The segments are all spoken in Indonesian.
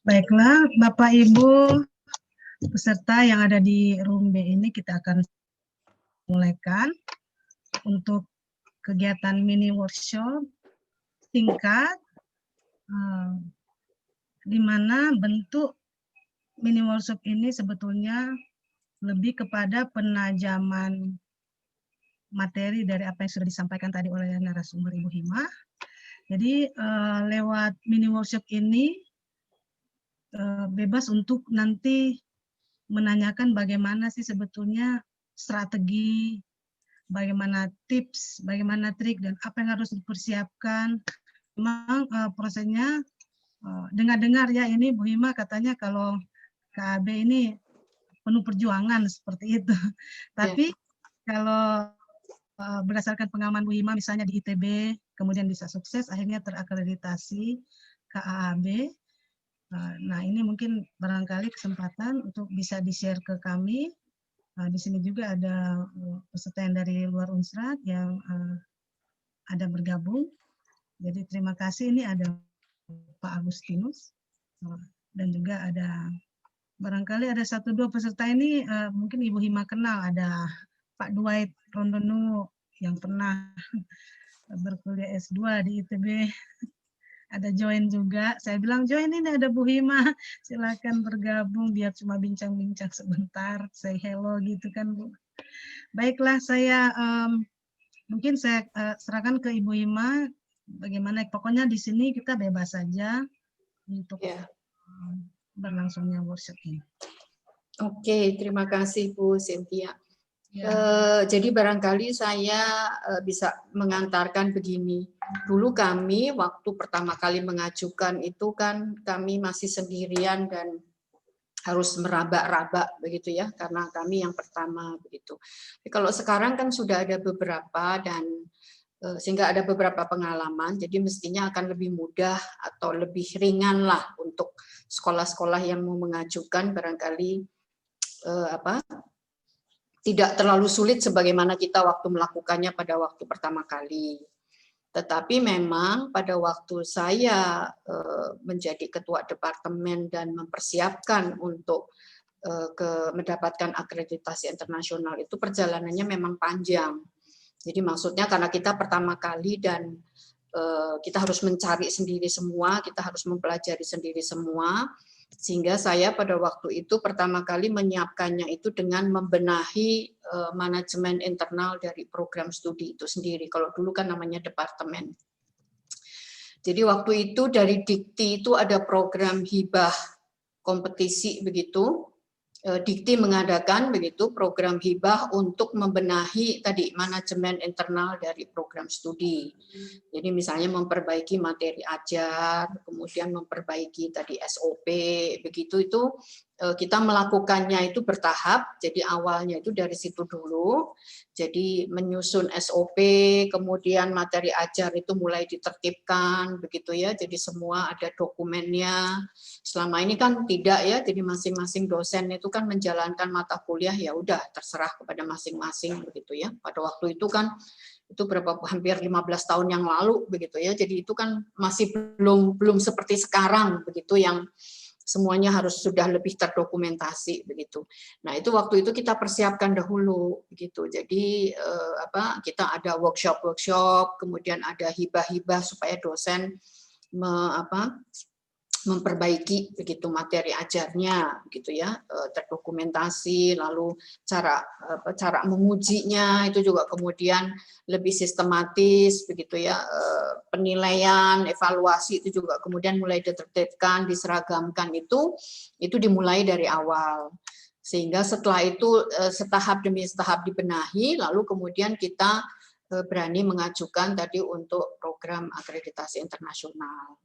Baiklah, Bapak Ibu peserta yang ada di room B ini, kita akan mulaikan untuk kegiatan mini workshop singkat, di mana bentuk mini workshop ini sebetulnya lebih kepada penajaman materi dari apa yang sudah disampaikan tadi oleh narasumber Ibu Hima. Jadi lewat mini workshop ini bebas untuk nanti menanyakan bagaimana sih sebetulnya strategi, bagaimana tips, bagaimana trik, dan apa yang harus dipersiapkan. Memang prosesnya, dengar-dengar ya, ini Bu Hima katanya kalau KAB ini penuh perjuangan seperti itu. Tapi kalau berdasarkan pengalaman Bu Hima misalnya di ITB, kemudian bisa sukses, akhirnya terakreditasi KAAB. Nah, ini mungkin barangkali kesempatan untuk bisa di-share ke kami. Di sini juga ada peserta yang dari luar Unsrat yang ada bergabung. Jadi terima kasih, ini ada Pak Agustinus, dan juga ada barangkali ada 1-2 peserta ini mungkin Ibu Hima kenal, ada Pak Dwight Rondonu yang pernah berkuliah S2 di ITB. Ada join juga, saya bilang join, ini ada Bu Hima, silakan bergabung biar cuma bincang-bincang sebentar, say hello gitu kan Bu. Baiklah, saya mungkin saya serahkan ke Ibu Hima, bagaimana, pokoknya di sini kita bebas saja untuk berlangsungnya workshop ini. Oke, terima kasih Bu Cynthia. Jadi barangkali saya bisa mengantarkan begini. Dulu kami waktu pertama kali mengajukan itu kan kami masih sendirian dan harus meraba-raba begitu ya, karena kami yang pertama begitu. Tapi kalau sekarang kan sudah ada beberapa dan sehingga ada beberapa pengalaman, jadi mestinya akan lebih mudah atau lebih ringan lah untuk sekolah-sekolah yang mau mengajukan, barangkali tidak terlalu sulit sebagaimana kita waktu melakukannya pada waktu pertama kali. Tetapi memang pada waktu saya menjadi ketua departemen dan mempersiapkan untuk mendapatkan akreditasi internasional itu perjalanannya memang panjang. Jadi maksudnya karena kita pertama kali dan kita harus mencari sendiri semua, kita harus mempelajari sendiri semua, sehingga saya pada waktu itu pertama kali menyiapkannya itu dengan membenahi manajemen internal dari program studi itu sendiri. Kalau dulu kan namanya departemen. Jadi waktu itu dari Dikti itu ada program hibah kompetisi begitu. Dikti mengadakan begitu program hibah untuk membenahi tadi manajemen internal dari program studi. Jadi misalnya memperbaiki materi ajar, kemudian memperbaiki tadi SOP, begitu itu kita melakukannya itu bertahap. Jadi awalnya itu dari situ dulu. Jadi menyusun SOP, kemudian materi ajar itu mulai ditertibkan, begitu ya. Jadi semua ada dokumennya. Selama ini kan tidak ya. Jadi masing-masing dosen itu kan menjalankan mata kuliah ya udah terserah kepada masing-masing begitu ya. Pada waktu itu kan itu hampir 15 tahun yang lalu begitu ya. Jadi itu kan masih belum seperti sekarang begitu yang semuanya harus sudah lebih terdokumentasi begitu. Nah, itu waktu itu kita persiapkan dahulu begitu. Jadi kita ada workshop, kemudian ada hibah-hibah supaya dosen memperbaiki begitu materi ajarnya gitu ya, terdokumentasi, lalu cara mengujinya itu juga kemudian lebih sistematis begitu ya, penilaian, evaluasi itu juga kemudian mulai ditertibkan, diseragamkan, itu dimulai dari awal. Sehingga setelah itu setahap demi setahap dibenahi, lalu kemudian kita berani mengajukan tadi untuk program akreditasi internasional.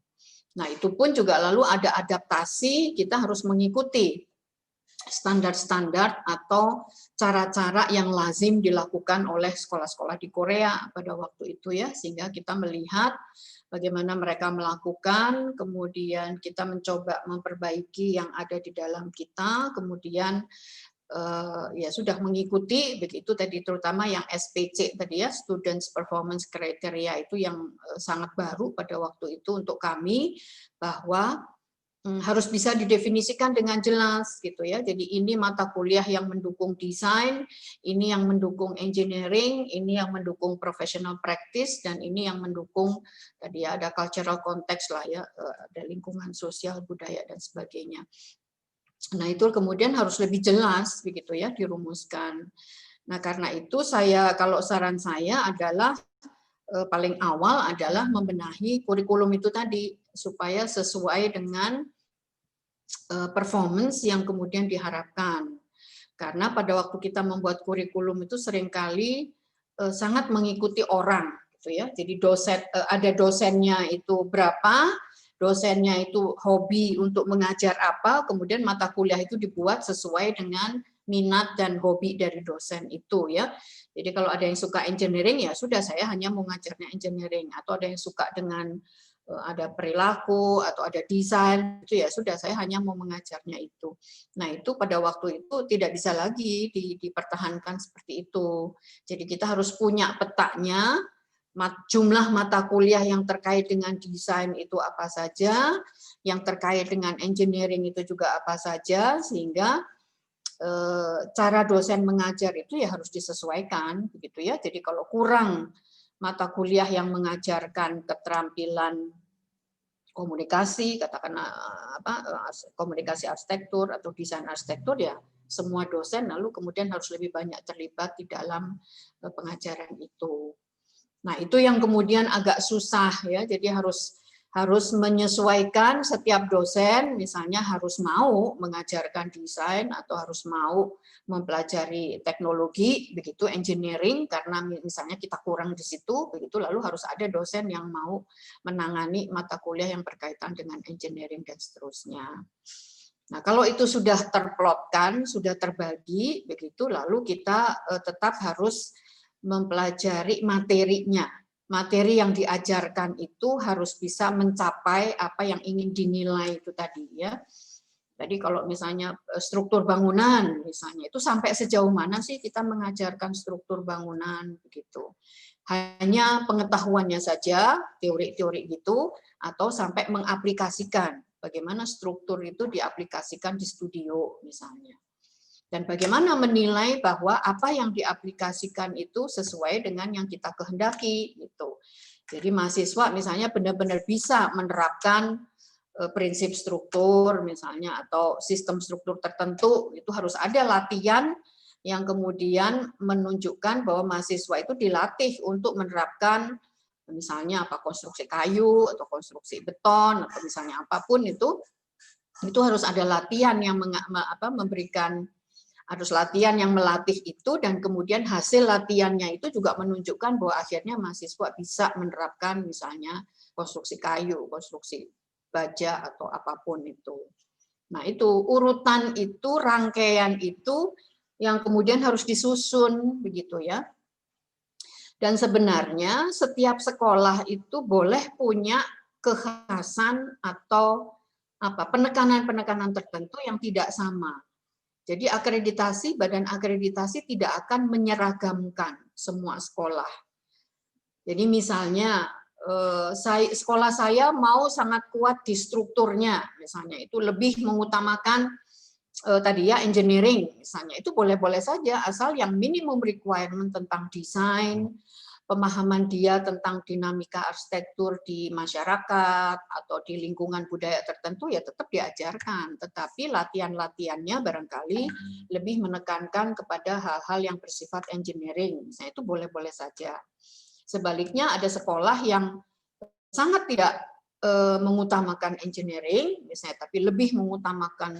Nah, itu pun juga lalu ada adaptasi, kita harus mengikuti standar-standar atau cara-cara yang lazim dilakukan oleh sekolah-sekolah di Korea pada waktu itu ya, sehingga kita melihat bagaimana mereka melakukan, kemudian kita mencoba memperbaiki yang ada di dalam kita, kemudian ya sudah mengikuti begitu tadi, terutama yang SPC tadi ya, Students Performance Criteria, itu yang sangat baru pada waktu itu untuk kami, bahwa harus bisa didefinisikan dengan jelas gitu ya. Jadi ini mata kuliah yang mendukung desain, ini yang mendukung engineering, ini yang mendukung professional practice, dan ini yang mendukung tadi ya, ada cultural context lah ya, ada lingkungan sosial, budaya dan sebagainya. Nah, itu kemudian harus lebih jelas begitu ya dirumuskan. Nah, karena itu kalau saran saya adalah paling awal adalah membenahi kurikulum itu tadi supaya sesuai dengan performance yang kemudian diharapkan. Karena pada waktu kita membuat kurikulum itu seringkali sangat mengikuti orang gitu ya. Jadi ada dosennya itu berapa, dosennya itu hobi untuk mengajar apa, kemudian mata kuliah itu dibuat sesuai dengan minat dan hobi dari dosen itu ya. Jadi kalau ada yang suka engineering, ya sudah, saya hanya mau ngajarnya engineering. Atau ada yang suka dengan ada perilaku atau ada desain, itu ya sudah, saya hanya mau mengajarnya itu. Nah, itu pada waktu itu tidak bisa lagi dipertahankan seperti itu. Jadi kita harus punya petanya, jumlah mata kuliah yang terkait dengan desain itu apa saja, yang terkait dengan engineering itu juga apa saja, sehingga cara dosen mengajar itu ya harus disesuaikan begitu ya. Jadi kalau kurang mata kuliah yang mengajarkan keterampilan komunikasi, katakanlah komunikasi arsitektur atau desain arsitektur, ya semua dosen lalu kemudian harus lebih banyak terlibat di dalam pengajaran itu. Nah, itu yang kemudian agak susah ya. Jadi harus menyesuaikan setiap dosen, misalnya harus mau mengajarkan desain atau harus mau mempelajari teknologi begitu, engineering, karena misalnya kita kurang di situ begitu, lalu harus ada dosen yang mau menangani mata kuliah yang berkaitan dengan engineering dan seterusnya. Nah, kalau itu sudah terplotkan, sudah terbagi begitu, lalu kita tetap harus mempelajari materinya. Materi yang diajarkan itu harus bisa mencapai apa yang ingin dinilai itu tadi ya. Jadi kalau misalnya struktur bangunan misalnya, itu sampai sejauh mana sih kita mengajarkan struktur bangunan begitu. Hanya pengetahuannya saja, teori-teori gitu, atau sampai mengaplikasikan bagaimana struktur itu diaplikasikan di studio misalnya. Dan bagaimana menilai bahwa apa yang diaplikasikan itu sesuai dengan yang kita kehendaki gitu. Jadi mahasiswa misalnya benar-benar bisa menerapkan prinsip struktur misalnya atau sistem struktur tertentu, itu harus ada latihan yang kemudian menunjukkan bahwa mahasiswa itu dilatih untuk menerapkan misalnya apa, konstruksi kayu atau konstruksi beton atau misalnya apapun itu harus ada latihan yang memberikan, harus latihan yang melatih itu, dan kemudian hasil latihannya itu juga menunjukkan bahwa akhirnya mahasiswa bisa menerapkan misalnya konstruksi kayu, konstruksi baja atau apapun itu. Nah, itu urutan itu, rangkaian itu yang kemudian harus disusun begitu ya. Dan sebenarnya setiap sekolah itu boleh punya kekhasan atau penekanan-penekanan tertentu yang tidak sama. Jadi akreditasi, badan akreditasi tidak akan menyeragamkan semua sekolah. Jadi misalnya sekolah saya mau sangat kuat di strukturnya, misalnya itu lebih mengutamakan tadi ya engineering misalnya, itu boleh-boleh saja asal yang minimum requirement tentang desain, pemahaman dia tentang dinamika arsitektur di masyarakat atau di lingkungan budaya tertentu ya tetap diajarkan, tetapi latihan-latihannya barangkali lebih menekankan kepada hal-hal yang bersifat engineering, misalnya itu boleh-boleh saja. Sebaliknya ada sekolah yang sangat tidak mengutamakan engineering misalnya, tapi lebih mengutamakan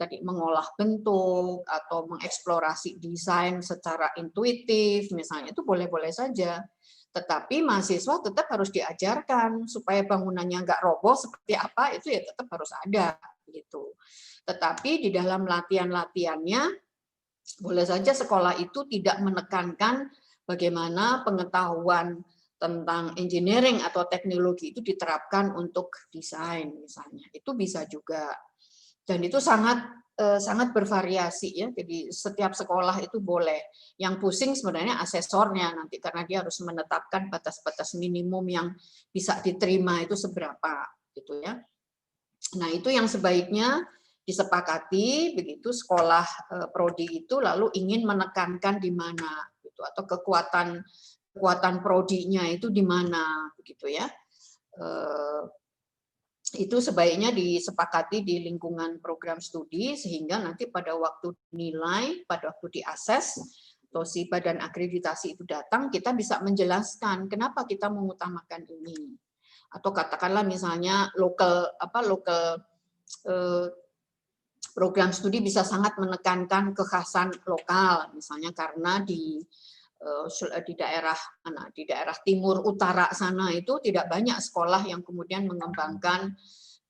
tadi mengolah bentuk atau mengeksplorasi desain secara intuitif misalnya, itu boleh-boleh saja. Tetapi mahasiswa tetap harus diajarkan supaya bangunannya nggak roboh seperti apa, itu ya tetap harus ada gitu. Tetapi di dalam latihan-latihannya boleh saja sekolah itu tidak menekankan bagaimana pengetahuan tentang engineering atau teknologi itu diterapkan untuk desain misalnya. Itu bisa juga. Dan itu sangat bervariasi ya. Jadi setiap sekolah itu boleh. Yang pusing sebenarnya asesornya nanti karena dia harus menetapkan batas-batas minimum yang bisa diterima itu seberapa gitu ya. Nah, itu yang sebaiknya disepakati begitu sekolah prodi itu lalu ingin menekankan di mana gitu, atau kekuatan prodinya itu di mana begitu ya. Itu sebaiknya disepakati di lingkungan program studi sehingga nanti pada waktu nilai, pada waktu diakses atau si badan akreditasi itu datang, kita bisa menjelaskan kenapa kita mengutamakan ini. Atau katakanlah misalnya program studi bisa sangat menekankan kekhasan lokal, misalnya karena di daerah timur utara sana itu tidak banyak sekolah yang kemudian mengembangkan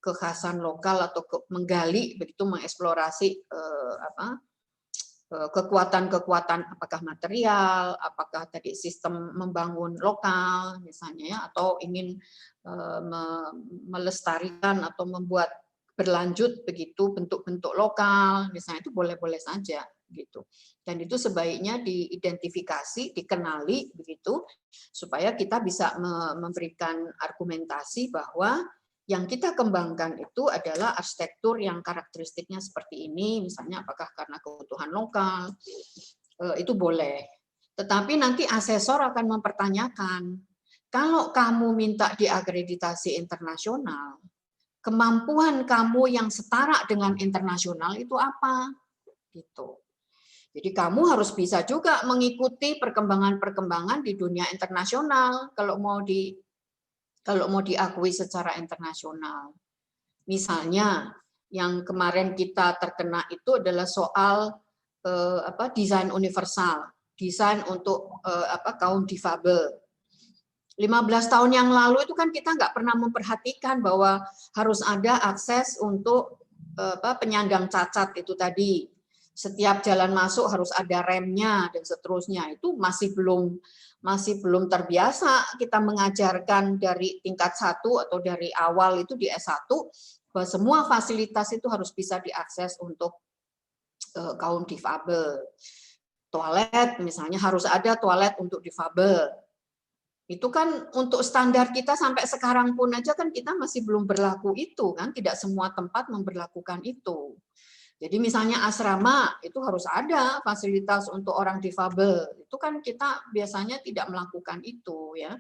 kekhasan lokal atau menggali begitu mengeksplorasi kekuatan-kekuatan apakah material, apakah tadi sistem membangun lokal misalnya ya, atau ingin melestarikan atau membuat berlanjut begitu bentuk-bentuk lokal misalnya, itu boleh-boleh saja gitu. Dan itu sebaiknya diidentifikasi, dikenali begitu supaya kita bisa memberikan argumentasi bahwa yang kita kembangkan itu adalah arsitektur yang karakteristiknya seperti ini, misalnya apakah karena kebutuhan lokal, itu boleh. Tetapi nanti asesor akan mempertanyakan, kalau kamu minta diakreditasi internasional, kemampuan kamu yang setara dengan internasional itu apa? Gitu. Jadi kamu harus bisa juga mengikuti perkembangan-perkembangan di dunia internasional kalau mau diakui secara internasional. Misalnya yang kemarin kita terkena itu adalah soal desain universal, desain untuk kaum difabel. 15 tahun yang lalu itu kan kita nggak pernah memperhatikan bahwa harus ada akses untuk penyandang cacat itu tadi. Setiap jalan masuk harus ada remnya dan seterusnya. Itu masih belum terbiasa kita mengajarkan dari tingkat 1 atau dari awal itu di S1 bahwa semua fasilitas itu harus bisa diakses untuk kaum difabel. Toilet misalnya harus ada toilet untuk difabel. Itu kan untuk standar kita sampai sekarang pun aja kan kita masih belum berlaku itu kan, tidak semua tempat memberlakukan itu. Jadi misalnya asrama itu harus ada fasilitas untuk orang difabel. Itu kan kita biasanya tidak melakukan itu ya.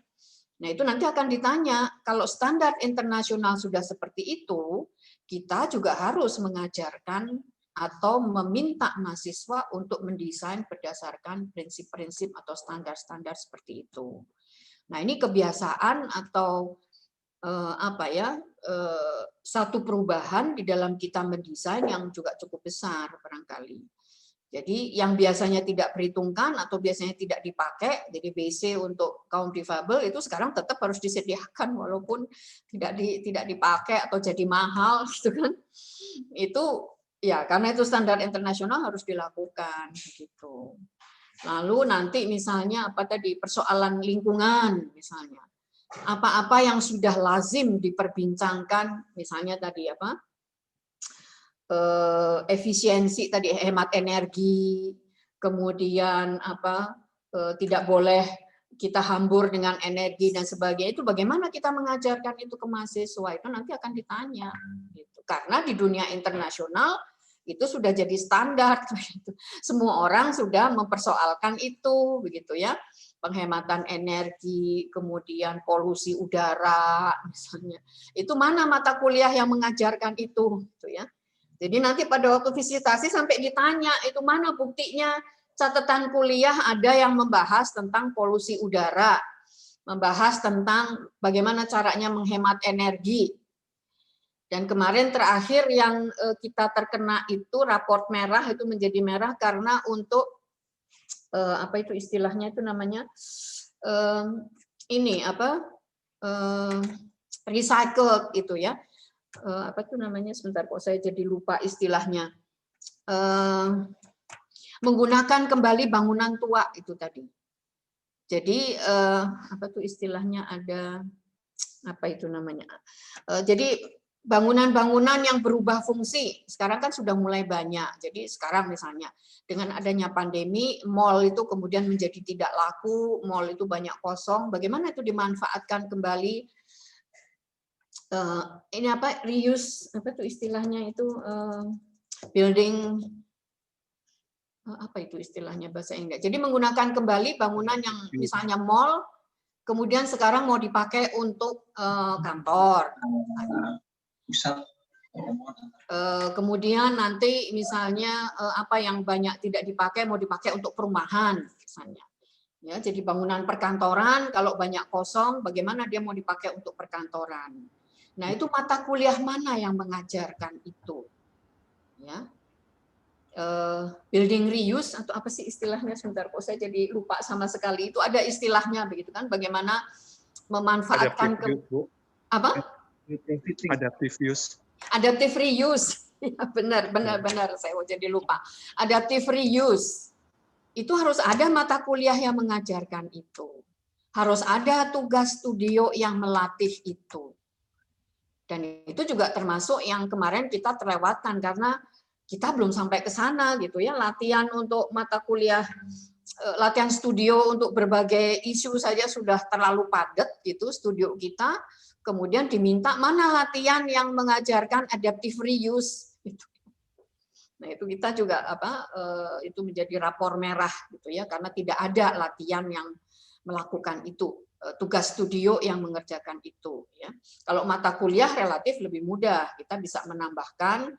Nah, itu nanti akan ditanya, kalau standar internasional sudah seperti itu, kita juga harus mengajarkan atau meminta mahasiswa untuk mendesain berdasarkan prinsip-prinsip atau standar-standar seperti itu. Nah, ini kebiasaan atau satu perubahan di dalam kita mendesain yang juga cukup besar barangkali. Jadi yang biasanya tidak perhitungkan atau biasanya tidak dipakai, jadi WC untuk kaum difabel itu sekarang tetap harus disediakan walaupun tidak dipakai atau jadi mahal gitu kan. Itu ya karena itu standar internasional harus dilakukan gitu. Lalu nanti misalnya persoalan lingkungan misalnya. Apa-apa yang sudah lazim diperbincangkan, misalnya tadi efisiensi tadi, hemat energi, kemudian tidak boleh kita hambur dengan energi dan sebagainya, itu bagaimana kita mengajarkan itu ke mahasiswa, itu nanti akan ditanya gitu. Karena di dunia internasional itu sudah jadi standar. Semua orang sudah mempersoalkan itu, begitu ya. Penghematan energi, kemudian polusi udara, misalnya. Itu mana mata kuliah yang mengajarkan itu, gitu ya. Jadi nanti pada waktu visitasi sampai ditanya, itu mana buktinya catatan kuliah ada yang membahas tentang polusi udara, membahas tentang bagaimana caranya menghemat energi. Dan kemarin terakhir yang kita terkena itu raport merah, itu menjadi merah karena untuk apa itu istilahnya itu namanya ini apa recycled itu ya, apa itu namanya, sebentar kok saya jadi lupa istilahnya, menggunakan kembali bangunan tua itu tadi. Jadi apa tuh istilahnya, ada apa itu namanya, jadi bangunan-bangunan yang berubah fungsi sekarang kan sudah mulai banyak. Jadi sekarang misalnya dengan adanya pandemi, mall itu kemudian menjadi tidak laku, mall itu banyak kosong. Bagaimana itu dimanfaatkan kembali? Ini apa, reuse, apa itu istilahnya itu, building, apa itu istilahnya bahasa Inggris. Jadi menggunakan kembali bangunan yang misalnya mall, kemudian sekarang mau dipakai untuk kantor. Kemudian nanti misalnya apa yang banyak tidak dipakai mau dipakai untuk perumahan misalnya. Ya, jadi bangunan perkantoran kalau banyak kosong, bagaimana dia mau dipakai untuk perkantoran. Nah, itu mata kuliah mana yang mengajarkan itu? Ya. Building reuse atau apa sih istilahnya, sebentar kok saya jadi lupa sama sekali. Itu ada istilahnya begitu kan, bagaimana memanfaatkan apa? Adaptive use. Adaptive reuse. Ya, benar, saya jadi lupa. Adaptive reuse. Itu harus ada mata kuliah yang mengajarkan itu. Harus ada tugas studio yang melatih itu. Dan itu juga termasuk yang kemarin kita terlewatkan karena kita belum sampai ke sana gitu ya. Latihan untuk mata kuliah, latihan studio untuk berbagai isu saja sudah terlalu padat gitu studio kita. Kemudian diminta mana latihan yang mengajarkan adaptive reuse. Nah itu kita juga apa, itu menjadi rapor merah gitu ya, karena tidak ada latihan yang melakukan itu, tugas studio yang mengerjakan itu. Ya. Kalau mata kuliah relatif lebih mudah, kita bisa menambahkan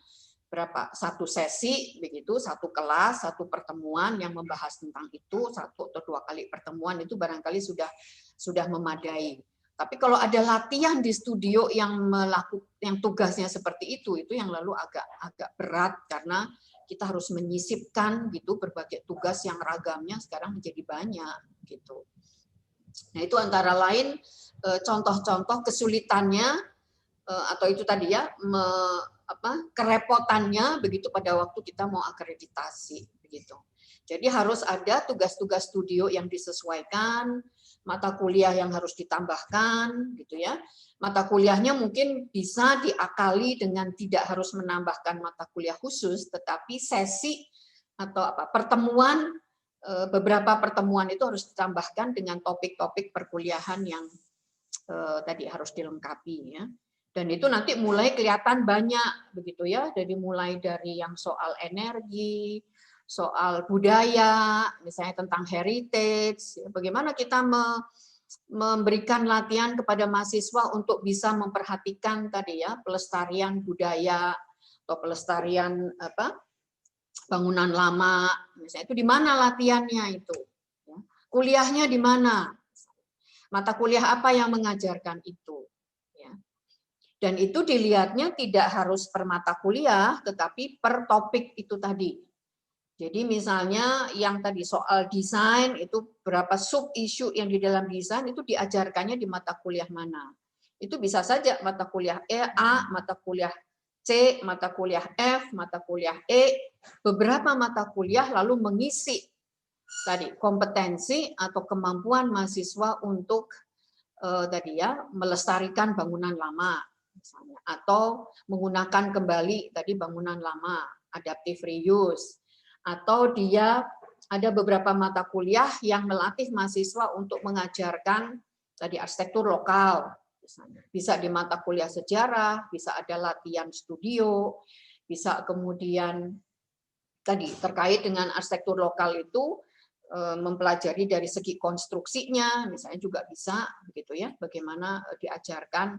berapa, satu sesi begitu, satu kelas, satu pertemuan yang membahas tentang itu, satu atau dua kali pertemuan itu barangkali sudah memadai. Tapi kalau ada latihan di studio yang tugasnya seperti itu yang lalu agak berat karena kita harus menyisipkan gitu berbagai tugas yang ragamnya sekarang menjadi banyak gitu. Nah, itu antara lain contoh-contoh kesulitannya atau itu tadi ya kerepotannya begitu pada waktu kita mau akreditasi begitu. Jadi harus ada tugas-tugas studio yang disesuaikan, mata kuliah yang harus ditambahkan gitu ya. Mata kuliahnya mungkin bisa diakali dengan tidak harus menambahkan mata kuliah khusus, tetapi sesi atau pertemuan, beberapa pertemuan itu harus ditambahkan dengan topik-topik perkuliahan yang tadi harus dilengkapi ya. Dan itu nanti mulai kelihatan banyak begitu ya. Jadi mulai dari yang soal energi, soal budaya, misalnya tentang heritage, bagaimana kita memberikan latihan kepada mahasiswa untuk bisa memperhatikan tadi ya pelestarian budaya atau pelestarian bangunan lama, misalnya itu di mana latihannya itu, kuliahnya di mana, mata kuliah apa yang mengajarkan itu, dan itu dilihatnya tidak harus per mata kuliah, tetapi per topik itu tadi. Jadi misalnya yang tadi soal desain itu berapa sub isu yang di dalam desain itu diajarkannya di mata kuliah mana. Itu bisa saja mata kuliah A, mata kuliah C, mata kuliah F, mata kuliah E, beberapa mata kuliah lalu mengisi tadi kompetensi atau kemampuan mahasiswa untuk tadi ya melestarikan bangunan lama misalnya, atau menggunakan kembali tadi bangunan lama, adaptive reuse. Atau dia ada beberapa mata kuliah yang melatih mahasiswa untuk mengajarkan tadi arsitektur lokal, misalnya. Bisa di mata kuliah sejarah, bisa ada latihan studio, bisa kemudian tadi terkait dengan arsitektur lokal itu mempelajari dari segi konstruksinya, misalnya juga bisa begitu ya, bagaimana diajarkan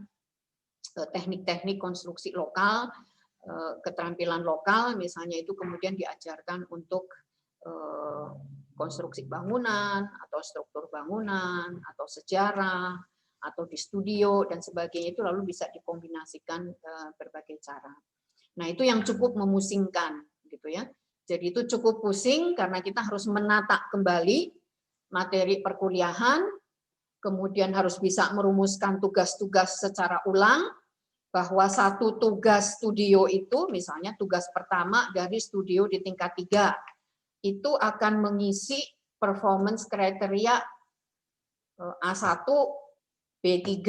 teknik-teknik konstruksi lokal, keterampilan lokal, misalnya itu kemudian diajarkan untuk konstruksi bangunan atau struktur bangunan atau sejarah atau di studio dan sebagainya, itu lalu bisa dikombinasikan berbagai cara. Nah, itu yang cukup memusingkan gitu ya. Jadi itu cukup pusing karena kita harus menata kembali materi perkuliahan, kemudian harus bisa merumuskan tugas-tugas secara ulang, bahwa satu tugas studio itu, misalnya tugas pertama dari studio di tingkat 3, itu akan mengisi performance kriteria A1, B3,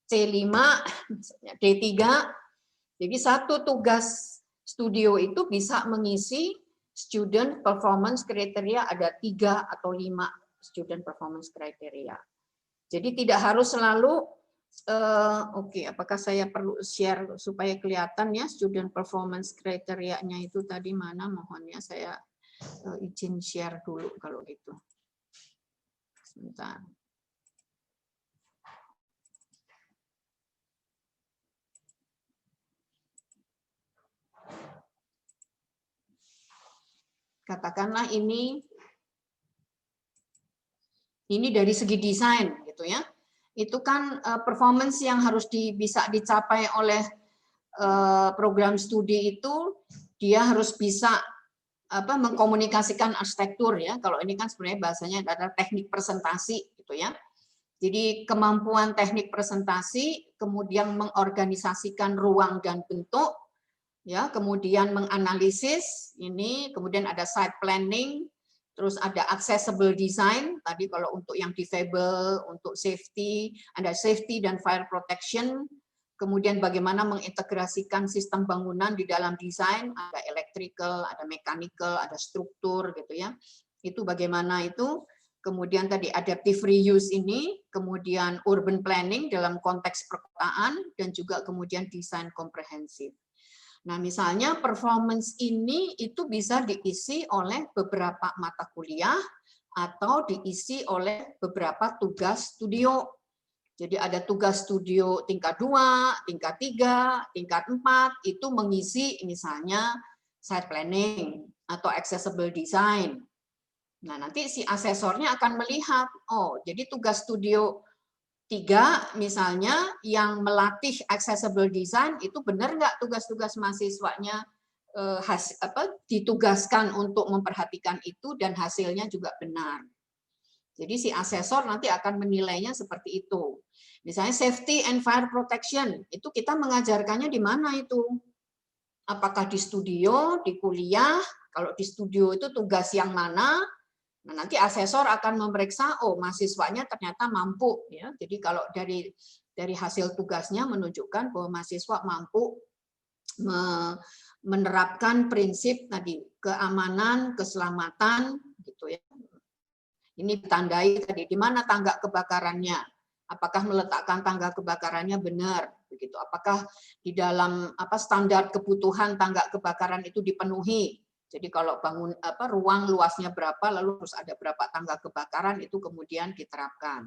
C5, D3. Jadi satu tugas studio itu bisa mengisi student performance kriteria, ada 3 atau 5 student performance kriteria. Jadi tidak harus selalu oke, apakah saya perlu share supaya kelihatan ya student performance kriterianya itu tadi mana, mohon ya saya izin share dulu kalau gitu. Sebentar. Katakanlah ini dari segi desain gitu ya. Itu kan performance yang harus bisa dicapai oleh program studi itu, dia harus bisa mengkomunikasikan arsitektur ya. Kalau ini kan sebenarnya bahasanya adalah teknik presentasi gitu ya. Jadi kemampuan teknik presentasi, kemudian mengorganisasikan ruang dan bentuk, ya, kemudian menganalisis ini, kemudian ada site planning, terus ada accessible design, tadi kalau untuk yang disable, untuk safety, ada safety dan fire protection, kemudian bagaimana mengintegrasikan sistem bangunan di dalam desain, ada electrical, ada mechanical, ada struktur gitu ya. Itu bagaimana itu, kemudian tadi adaptive reuse ini, kemudian urban planning dalam konteks perkotaan, dan juga kemudian desain komprehensif. Nah, misalnya performance ini itu bisa diisi oleh beberapa mata kuliah atau diisi oleh beberapa tugas studio. Jadi ada tugas studio tingkat 2, tingkat 3, tingkat 4, itu mengisi misalnya site planning atau accessible design. Nah, nanti si asesornya akan melihat, oh, jadi tugas studio 3 misalnya yang melatih accessible design itu benar nggak tugas-tugas mahasiswanya ditugaskan untuk memperhatikan itu dan hasilnya juga benar. Jadi si asesor nanti akan menilainya seperti itu. Misalnya safety and fire protection, itu kita mengajarkannya di mana itu? Apakah di studio, di kuliah? Kalau di studio itu tugas yang mana? Nah, nanti asesor akan memeriksa, oh mahasiswanya ternyata mampu ya. Jadi kalau dari hasil tugasnya menunjukkan bahwa mahasiswa mampu menerapkan prinsip tadi keamanan, keselamatan gitu ya. Ini ditandai tadi di mana tangga kebakarannya. Apakah meletakkan tangga kebakarannya benar begitu? Apakah di dalam standar kebutuhan tangga kebakaran itu dipenuhi? Jadi kalau bangun ruang luasnya berapa, lalu harus ada berapa tangga kebakaran, itu kemudian diterapkan.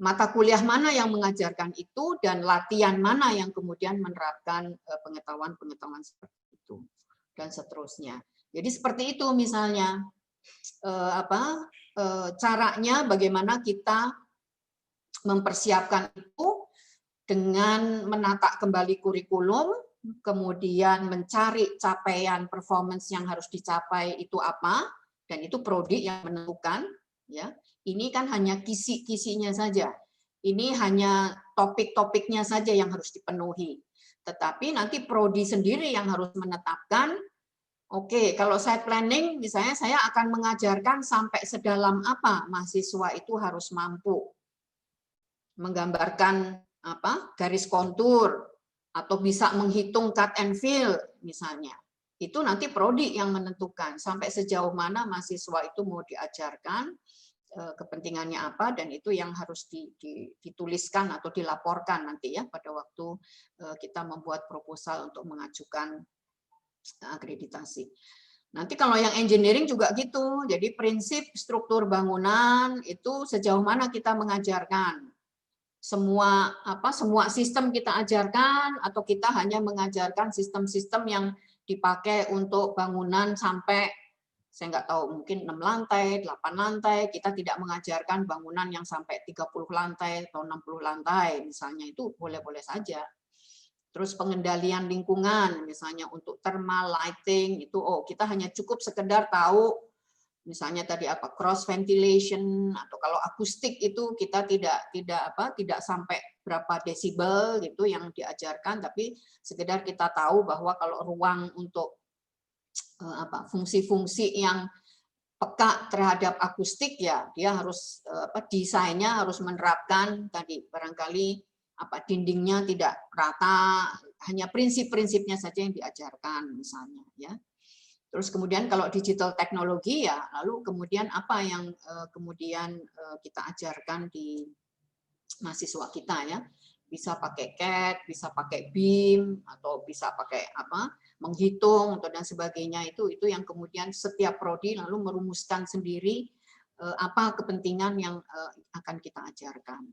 Mata kuliah mana yang mengajarkan itu dan latihan mana yang kemudian menerapkan pengetahuan-pengetahuan seperti itu dan seterusnya. Jadi seperti itu misalnya caranya bagaimana kita mempersiapkan itu dengan menata kembali kurikulum, kemudian mencari capaian performance yang harus dicapai itu apa, dan itu prodi yang menentukan. Ya, ini kan hanya kisi-kisinya saja. Ini hanya topik-topiknya saja yang harus dipenuhi. Tetapi nanti prodi sendiri yang harus menetapkan. Oke, kalau saya planning, misalnya saya akan mengajarkan sampai sedalam apa mahasiswa itu harus mampu menggambarkan garis kontur, atau bisa menghitung cut and fill misalnya. Itu nanti prodi yang menentukan sampai sejauh mana mahasiswa itu mau diajarkan, kepentingannya apa, dan itu yang harus dituliskan atau dilaporkan nanti ya pada waktu kita membuat proposal untuk mengajukan akreditasi. Nanti kalau yang engineering juga gitu. Jadi prinsip struktur bangunan itu sejauh mana kita mengajarkan. Semua sistem kita ajarkan atau kita hanya mengajarkan sistem-sistem yang dipakai untuk bangunan sampai saya nggak tahu mungkin 6 lantai, 8 lantai, kita tidak mengajarkan bangunan yang sampai 30 lantai atau 60 lantai misalnya, itu boleh-boleh saja. Terus pengendalian lingkungan, misalnya untuk thermal lighting itu, kita hanya cukup sekedar tahu, misalnya tadi apa cross ventilation atau kalau akustik itu kita tidak sampai berapa desibel gitu yang diajarkan, tapi sekedar kita tahu bahwa kalau ruang untuk fungsi-fungsi yang peka terhadap akustik ya dia harus desainnya harus menerapkan tadi barangkali dindingnya tidak rata, hanya prinsip-prinsipnya saja yang diajarkan misalnya ya. Terus kemudian kalau digital teknologi ya lalu kemudian apa yang kemudian kita ajarkan di mahasiswa kita ya, bisa pakai CAD, bisa pakai BIM atau bisa pakai menghitung atau dan sebagainya, itu yang kemudian setiap prodi lalu merumuskan sendiri apa kepentingan yang akan kita ajarkan.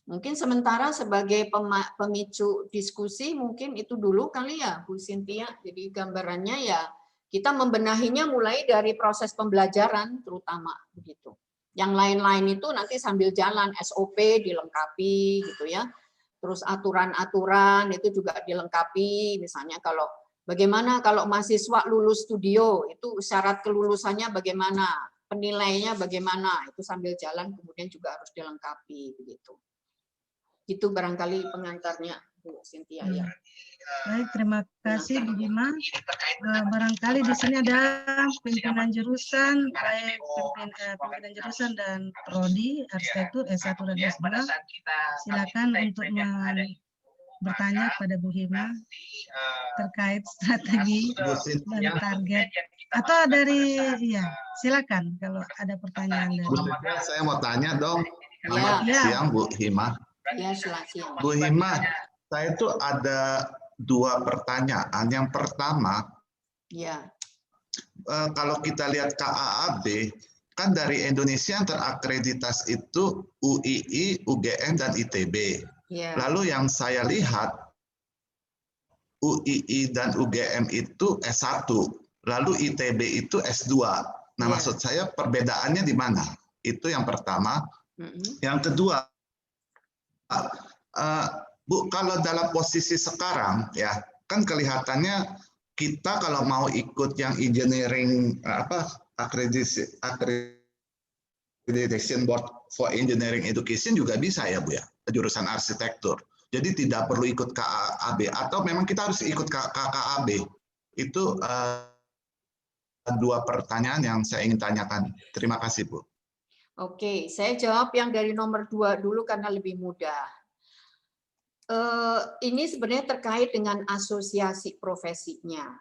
Mungkin sementara sebagai pemicu diskusi mungkin itu dulu kali ya Bu Cynthia. Jadi gambarannya ya kita membenahinya mulai dari proses pembelajaran terutama begitu. Yang lain-lain itu nanti sambil jalan, SOP dilengkapi gitu ya. Terus aturan-aturan itu juga dilengkapi, misalnya kalau bagaimana kalau mahasiswa lulus studio itu syarat kelulusannya bagaimana, penilaiannya bagaimana, itu sambil jalan kemudian juga harus dilengkapi begitu. Itu barangkali pengantarnya Bu Cynthia ya. Baik, terima kasih Bu Hima. Barangkali di sini ada pimpinan jurusan, baik pimpinan jurusan dan prodi arsitektur S1 dan S2. Silakan untuk bertanya kepada Bu Hima terkait strategi dan target. Atau dari silakan kalau ada pertanyaan dari. Saya mau tanya dong. Ya. Siang Bu Hima. Ya, selamat siang. Bu Hima, saya itu ada 2 pertanyaan. Yang pertama, kalau kita lihat KAAB, kan dari Indonesia yang terakreditasi itu UII, UGM, dan ITB. Lalu yang saya lihat, UII dan UGM itu S1, lalu ITB itu S2. Nah, maksud saya perbedaannya di mana? Itu yang pertama. Yang kedua, Bu, kalau dalam posisi sekarang ya kan kelihatannya kita kalau mau ikut yang engineering accreditation board for engineering education juga bisa ya Bu ya, jurusan arsitektur. Jadi tidak perlu ikut KAAB atau memang kita harus ikut KKAB. Itu 2 pertanyaan yang saya ingin tanyakan. Terima kasih Bu. Oke, saya jawab yang dari nomor 2 dulu karena lebih mudah. Ini sebenarnya terkait dengan asosiasi profesinya.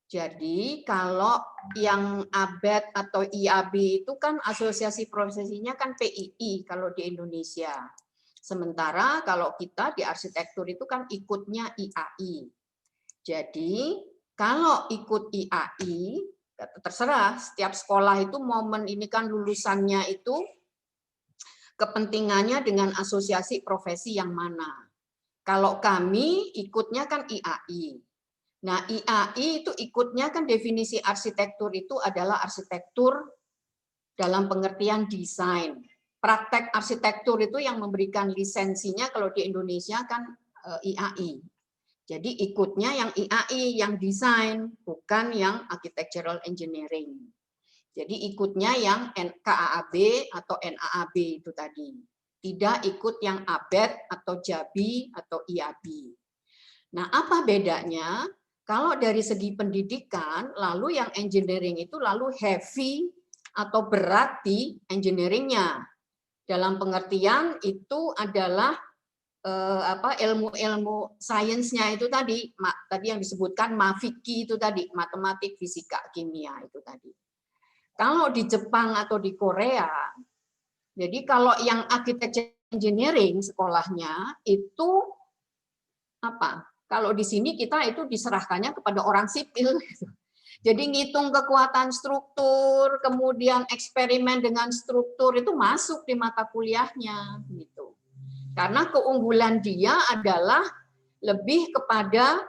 Jadi kalau yang ABET atau IAB itu kan asosiasi profesinya kan PII kalau di Indonesia. Sementara kalau kita di arsitektur itu kan ikutnya IAI. Jadi kalau ikut IAI, terserah setiap sekolah itu momen ini kan lulusannya itu kepentingannya dengan asosiasi profesi yang mana. Kalau kami ikutnya kan IAI. Nah, IAI itu ikutnya kan definisi arsitektur itu adalah arsitektur dalam pengertian desain. Praktek arsitektur itu yang memberikan lisensinya kalau di Indonesia kan IAI. Jadi ikutnya yang IAI, yang desain, bukan yang architectural engineering. Jadi ikutnya yang KAAB atau NAAB itu tadi. Tidak ikut yang ABET atau JABI atau IAB. Nah, apa bedanya? Kalau dari segi pendidikan, lalu yang engineering itu lalu heavy atau berat di engineeringnya. Dalam pengertian itu adalah ilmu-ilmu sainsnya itu tadi yang disebutkan mafiki itu tadi, matematik, fisika, kimia itu tadi. Kalau di Jepang atau di Korea, jadi kalau yang architecture engineering sekolahnya itu Kalau di sini kita itu diserahkannya kepada orang sipil. Gitu. Jadi ngitung kekuatan struktur, kemudian eksperimen dengan struktur itu masuk di mata kuliahnya. Gitu. Karena keunggulan dia adalah lebih kepada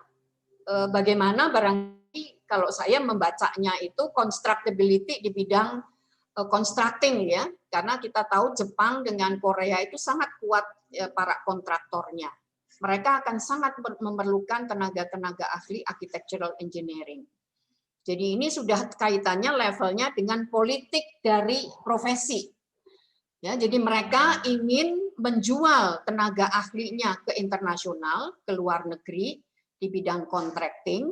bagaimana barangkali kalau saya membacanya itu constructability di bidang constructing ya, karena kita tahu Jepang dengan Korea itu sangat kuat para kontraktornya. Mereka akan sangat memerlukan tenaga-tenaga ahli architectural engineering. Jadi ini sudah kaitannya levelnya dengan politik dari profesi. Ya, jadi mereka ingin menjual tenaga ahlinya ke internasional, ke luar negeri di bidang contracting.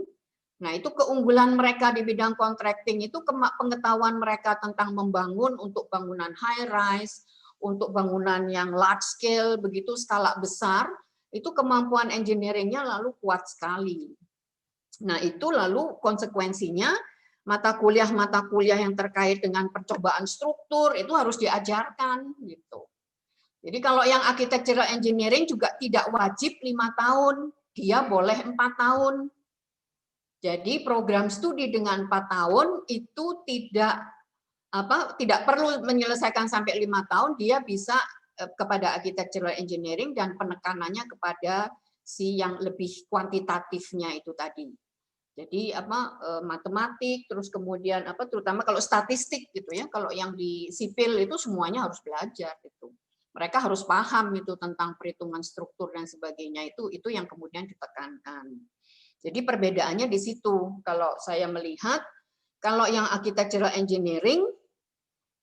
Nah, itu keunggulan mereka di bidang contracting itu pengetahuan mereka tentang membangun untuk bangunan high rise, untuk bangunan yang large scale, begitu skala besar, itu kemampuan engineeringnya lalu kuat sekali. Nah, itu lalu konsekuensinya mata kuliah yang terkait dengan percobaan struktur itu harus diajarkan gitu. Jadi kalau yang architectural engineering juga tidak wajib 5 tahun, dia boleh 4 tahun. Jadi program studi dengan 4 tahun itu tidak perlu menyelesaikan sampai 5 tahun, dia bisa kepada architectural engineering dan penekanannya kepada si yang lebih kuantitatifnya itu tadi. Jadi matematik, terus kemudian terutama kalau statistik gitu ya, kalau yang di sipil itu semuanya harus belajar gitu. Mereka harus paham itu tentang perhitungan struktur dan sebagainya, itu yang kemudian ditekankan. Jadi perbedaannya di situ. Kalau saya melihat, kalau yang architectural engineering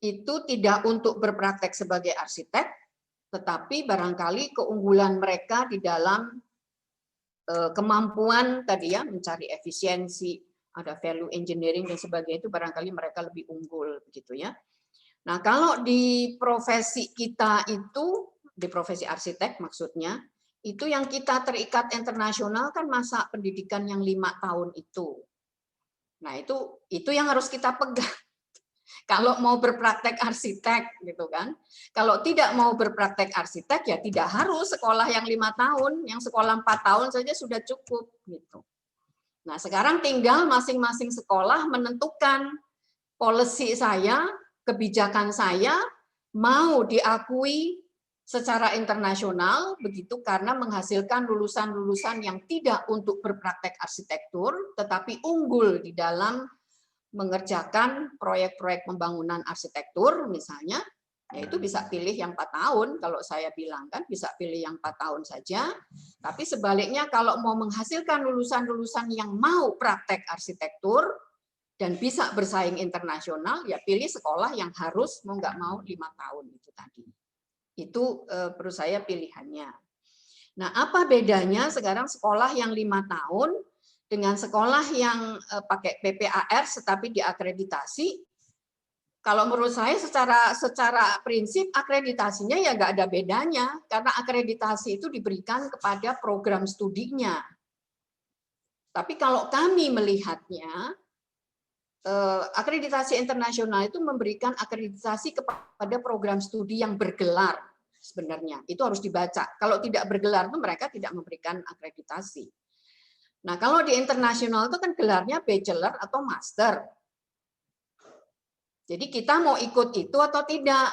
itu tidak untuk berpraktek sebagai arsitek, tetapi barangkali keunggulan mereka di dalam kemampuan tadi ya, mencari efisiensi, ada value engineering dan sebagainya, itu barangkali mereka lebih unggul begitu ya. Nah, kalau di profesi kita itu, di profesi arsitek maksudnya, itu yang kita terikat internasional kan masa pendidikan yang 5 tahun itu. Nah, itu yang harus kita pegang. Kalau mau berpraktek arsitek gitu kan. Kalau tidak mau berpraktek arsitek ya tidak harus sekolah yang 5 tahun, yang sekolah 4 tahun saja sudah cukup gitu. Nah, sekarang tinggal masing-masing sekolah menentukan policy saya, kebijakan saya mau diakui secara internasional begitu karena menghasilkan lulusan-lulusan yang tidak untuk berpraktek arsitektur tetapi unggul di dalam mengerjakan proyek-proyek pembangunan arsitektur misalnya, ya itu bisa pilih yang 4 tahun, kalau saya bilang kan bisa pilih yang 4 tahun saja, tapi sebaliknya kalau mau menghasilkan lulusan-lulusan yang mau praktek arsitektur dan bisa bersaing internasional, ya pilih sekolah yang harus mau nggak mau 5 tahun itu tadi. Itu menurut saya pilihannya. Nah, apa bedanya sekarang sekolah yang 5 tahun dengan sekolah yang pakai PPAR tetapi diakreditasi? Kalau menurut saya secara prinsip akreditasinya ya nggak ada bedanya karena akreditasi itu diberikan kepada program studinya. Tapi kalau kami melihatnya akreditasi internasional itu memberikan akreditasi kepada program studi yang bergelar sebenarnya. Itu harus dibaca. Kalau tidak bergelar itu mereka tidak memberikan akreditasi. Nah, kalau di internasional itu kan gelarnya bachelor atau master. Jadi kita mau ikut itu atau tidak.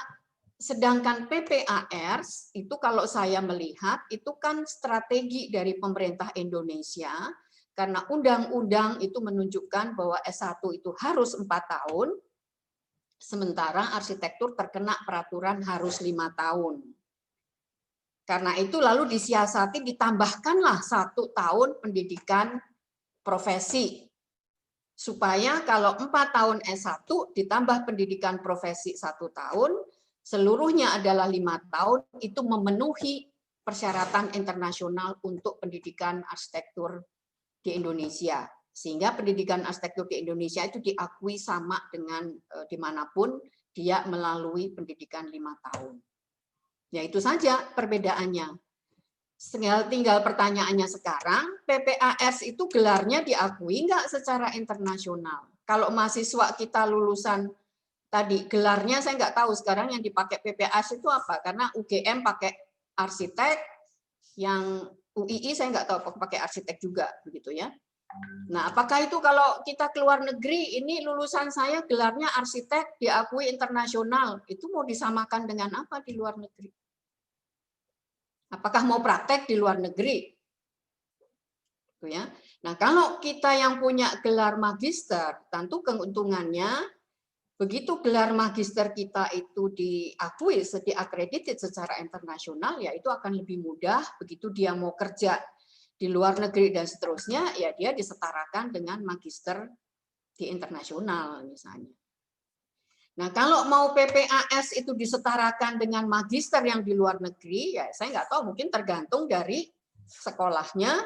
Sedangkan PPAR itu kalau saya melihat itu kan strategi dari pemerintah Indonesia karena undang-undang itu menunjukkan bahwa S1 itu harus 4 tahun, sementara arsitektur terkena peraturan harus 5 tahun. Karena itu lalu disiasati ditambahkanlah 1 tahun pendidikan profesi. Supaya kalau 4 tahun S1 ditambah pendidikan profesi 1 tahun, seluruhnya adalah 5 tahun, itu memenuhi persyaratan internasional untuk pendidikan arsitektur di Indonesia. Sehingga pendidikan arsitektur di Indonesia itu diakui sama dengan dimanapun dia melalui pendidikan 5 tahun. Ya itu saja perbedaannya. Tinggal pertanyaannya sekarang, PPAS itu gelarnya diakui nggak secara internasional? Kalau mahasiswa kita lulusan tadi, gelarnya saya nggak tahu sekarang yang dipakai PPAS itu apa? Karena UGM pakai arsitek, yang UII saya nggak tahu apakah pakai arsitek juga begitu ya. Nah, apakah itu kalau kita keluar negeri, ini lulusan saya gelarnya arsitek diakui internasional, itu mau disamakan dengan apa di luar negeri? Apakah mau praktek di luar negeri? Gitu ya. Nah, kalau kita yang punya gelar magister, tentu keuntungannya begitu gelar magister kita itu diakui, diakredited secara internasional, ya itu akan lebih mudah begitu dia mau kerja di luar negeri dan seterusnya, ya dia disetarakan dengan magister di internasional misalnya. Nah, kalau mau PPAS itu disetarakan dengan magister yang di luar negeri, ya saya nggak tahu, mungkin tergantung dari sekolahnya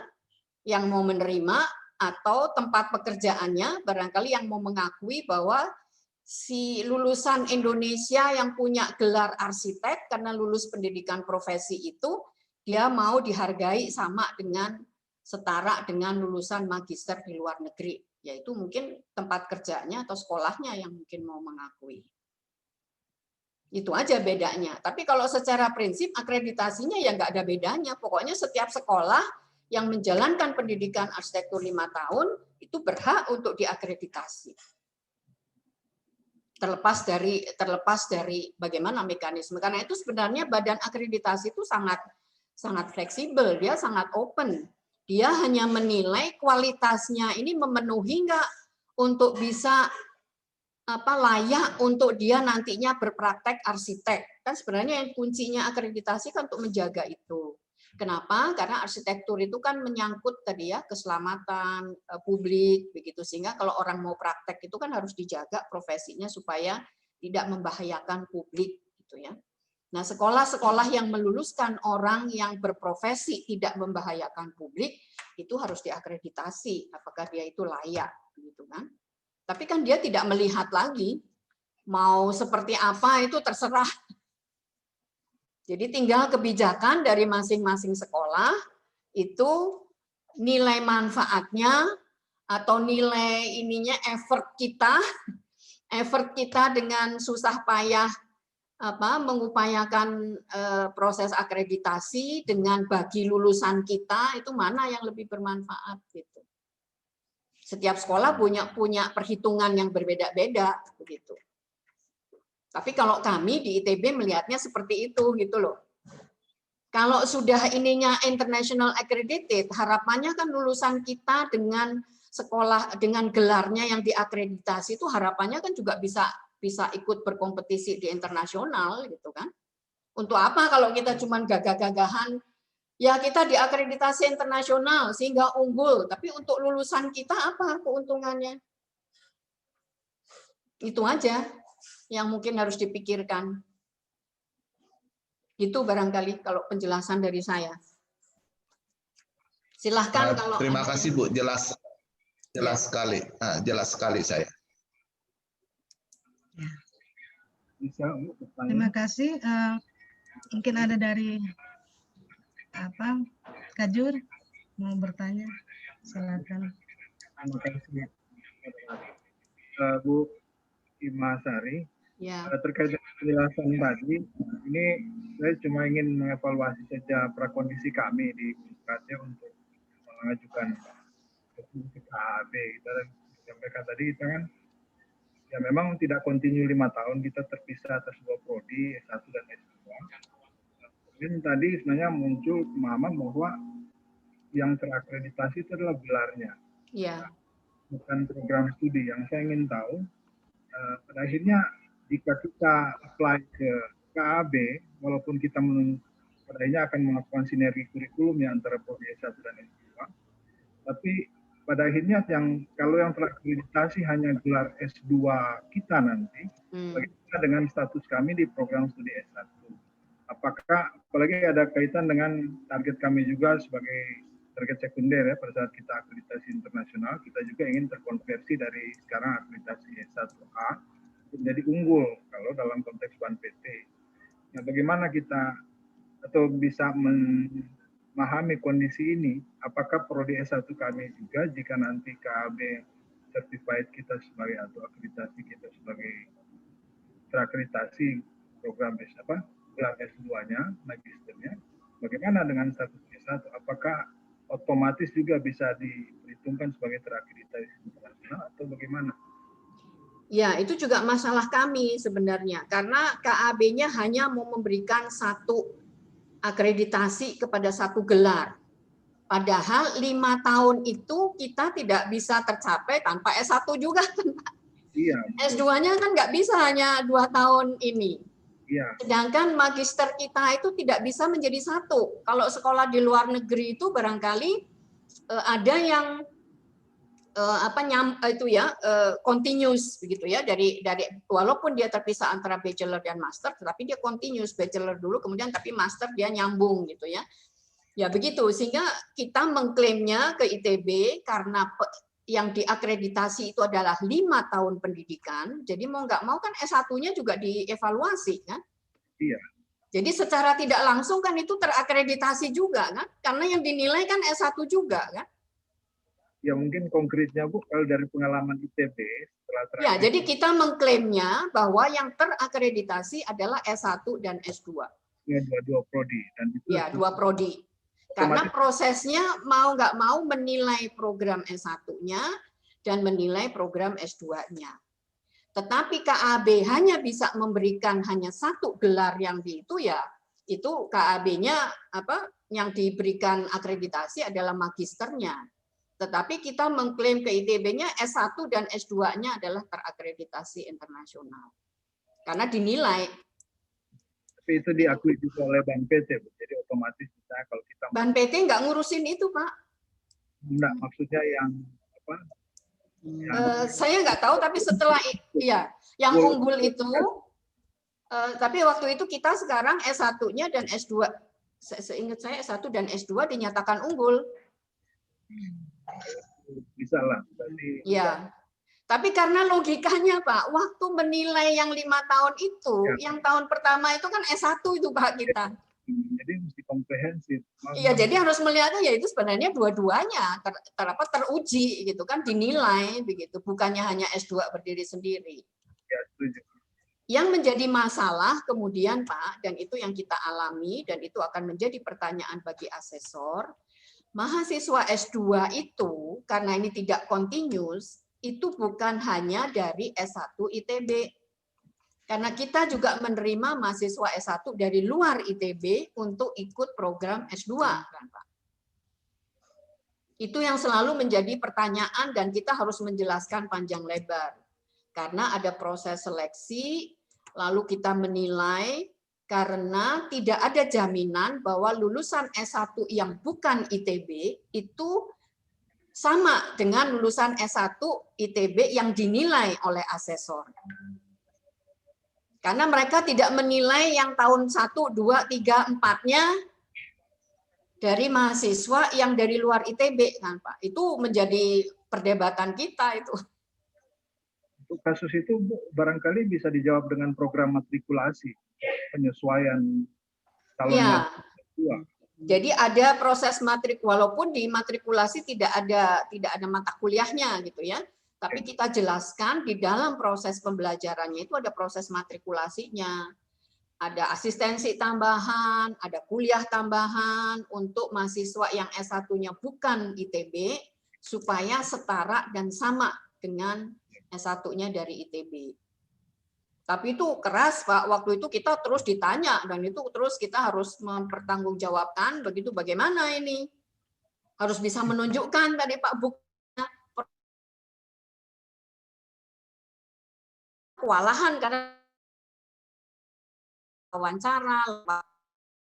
yang mau menerima atau tempat pekerjaannya, barangkali yang mau mengakui bahwa si lulusan Indonesia yang punya gelar arsitek karena lulus pendidikan profesi itu, dia mau dihargai sama dengan setara dengan lulusan magister di luar negeri, yaitu mungkin tempat kerjanya atau sekolahnya yang mungkin mau mengakui. Itu aja bedanya. Tapi kalau secara prinsip akreditasinya ya nggak ada bedanya. Pokoknya setiap sekolah yang menjalankan pendidikan arsitektur 5 tahun itu berhak untuk diakreditasi. Terlepas dari bagaimana mekanisme. Karena itu sebenarnya badan akreditasi itu sangat fleksibel, dia sangat open. Dia hanya menilai kualitasnya ini memenuhi nggak untuk bisa layak untuk dia nantinya berpraktek arsitek. Kan sebenarnya yang kuncinya akreditasi kan untuk menjaga itu. Kenapa? Karena arsitektur itu kan menyangkut tadi ya keselamatan publik begitu, sehingga kalau orang mau praktek itu kan harus dijaga profesinya supaya tidak membahayakan publik gitu ya. Nah, sekolah-sekolah yang meluluskan orang yang berprofesi tidak membahayakan publik itu harus diakreditasi apakah dia itu layak gitu kan. Tapi kan dia tidak melihat lagi mau seperti apa itu terserah. Jadi tinggal kebijakan dari masing-masing sekolah itu nilai manfaatnya atau nilai ininya effort kita dengan susah payah mengupayakan proses akreditasi dengan bagi lulusan kita itu mana yang lebih bermanfaat gitu. Setiap sekolah punya perhitungan yang berbeda-beda begitu. Tapi kalau kami di ITB melihatnya seperti itu gitu loh. Kalau sudah ininya international accredited, harapannya kan lulusan kita dengan sekolah dengan gelarnya yang diakreditasi itu harapannya kan juga bisa ikut berkompetisi di internasional gitu kan. Untuk apa kalau kita cuma gagah-gagahan? Ya kita diakreditasi internasional sehingga unggul, tapi untuk lulusan kita apa keuntungannya? Itu aja yang mungkin harus dipikirkan. Itu barangkali kalau penjelasan dari saya. Silahkan kalau terima kasih Bu, jelas sekali, jelas sekali saya. Terima kasih. Mungkin ada dari Kajur mau bertanya, silakan. Terima kasih Bu Imasari. ya. Terkait dengan penjelasan tadi, ini saya cuma ingin mengevaluasi saja prakondisi kami di Unpad untuk mengajukan ke KAB. Kita sampaikan tadi kita kan ya memang tidak kontinu 5 tahun, kita terpisah atas 2 prodi S1 dan S2. Dan tadi sebenarnya muncul pemahaman bahwa yang terakreditasi itu adalah gelarnya, bukan program studi. Yang saya ingin tahu, pada akhirnya jika kita apply ke KAB, walaupun kita pada akhirnya akan melakukan sinergi kurikulum ya antara prodi S1 dan S2, tapi pada akhirnya kalau yang terakreditasi hanya gelar S2 kita nanti, bagaimana dengan status kami di program studi S1? Apakah, apalagi ada kaitan dengan target kami juga sebagai target sekunder ya, pada saat kita akreditasi internasional, kita juga ingin terkonversi dari sekarang akreditasi S1A menjadi unggul kalau dalam konteks BAN-PT. Nah, bagaimana kita atau bisa memahami kondisi ini, apakah prodi S1 kami juga jika nanti KAB certified kita sebagai atau akreditasi kita sebagai terakreditasi program gelar S2-nya, magisternya, bagaimana dengan status S1? Apakah otomatis juga bisa diperhitungkan sebagai terakreditasi internasional atau bagaimana? Ya, itu juga masalah kami sebenarnya, karena KAB-nya hanya mau memberikan satu akreditasi kepada satu gelar. Padahal 5 tahun itu kita tidak bisa tercapai tanpa S1 juga. Iya. S2-nya kan nggak bisa hanya 2 tahun ini. Iya. Sedangkan magister kita itu tidak bisa menjadi satu. Kalau sekolah di luar negeri itu barangkali ada yang continuous begitu ya, dari walaupun dia terpisah antara bachelor dan master, tetapi dia continuous, bachelor dulu kemudian tapi master dia nyambung gitu ya. Ya begitu, sehingga kita mengklaimnya ke ITB karena yang diakreditasi itu adalah 5 tahun pendidikan, jadi mau nggak mau kan S1-nya juga dievaluasi kan? Iya. Jadi secara tidak langsung kan itu terakreditasi juga kan? Karena yang dinilai kan S1 juga kan? Ya mungkin konkretnya Bu, kalau dari pengalaman ITB setelah Ya, jadi kita mengklaimnya bahwa yang terakreditasi adalah S1 dan S2. Ya, dua prodi dan itu ya 2 prodi. Karena prosesnya mau nggak mau menilai program S1-nya dan menilai program S2-nya. Tetapi KAB hanya bisa memberikan hanya satu gelar yang itu ya, itu KAB-nya yang diberikan akreditasi adalah magisternya. Tetapi kita mengklaim ke ITB-nya S1 dan S2-nya adalah terakreditasi internasional. Karena dinilai. Tapi itu diakui juga oleh Ban PT, jadi otomatis bisa kalau kita Ban PT nggak ngurusin itu, Pak. Enggak, maksudnya yang apa? Saya nggak tahu, tapi setelah yang unggul itu, tapi waktu itu kita sekarang S1-nya dan S2, seingat saya S1 dan S2 dinyatakan unggul. Bisa lah. Ya. Tapi karena logikanya Pak, waktu menilai yang 5 tahun itu, yang tahun pertama itu kan S1 itu Pak kita. Jadi mesti komprehensif. Iya, jadi harus melihatnya ya itu sebenarnya dua-duanya teruji gitu kan, dinilai begitu, bukannya hanya S2 berdiri sendiri. Ya, setuju. Yang menjadi masalah kemudian Pak, dan itu yang kita alami dan itu akan menjadi pertanyaan bagi asesor, mahasiswa S2 itu karena ini tidak continuous, itu bukan hanya dari S1 ITB. Karena kita juga menerima mahasiswa S1 dari luar ITB untuk ikut program S2. Kan, Pak? Itu yang selalu menjadi pertanyaan dan kita harus menjelaskan panjang lebar. Karena ada proses seleksi, lalu kita menilai, karena tidak ada jaminan bahwa lulusan S1 yang bukan ITB itu sama dengan lulusan S1 ITB yang dinilai oleh asesor. Karena mereka tidak menilai yang tahun 1, 2, 3, 4-nya dari mahasiswa yang dari luar ITB, kan Pak. Itu menjadi perdebatan kita itu. Untuk kasus itu barangkali bisa dijawab dengan program matrikulasi, penyesuaian calon S2. Jadi ada proses walaupun di matrikulasi tidak ada mata kuliahnya gitu ya. Tapi kita jelaskan di dalam proses pembelajarannya itu ada proses matrikulasinya. Ada asistensi tambahan, ada kuliah tambahan untuk mahasiswa yang S1-nya bukan ITB supaya setara dan sama dengan S1-nya dari ITB. Tapi itu keras, Pak. Waktu itu kita terus ditanya, dan itu terus kita harus mempertanggungjawabkan, begitu bagaimana ini. Harus bisa menunjukkan tadi Pak buktinya. Kewalahan karena wawancara,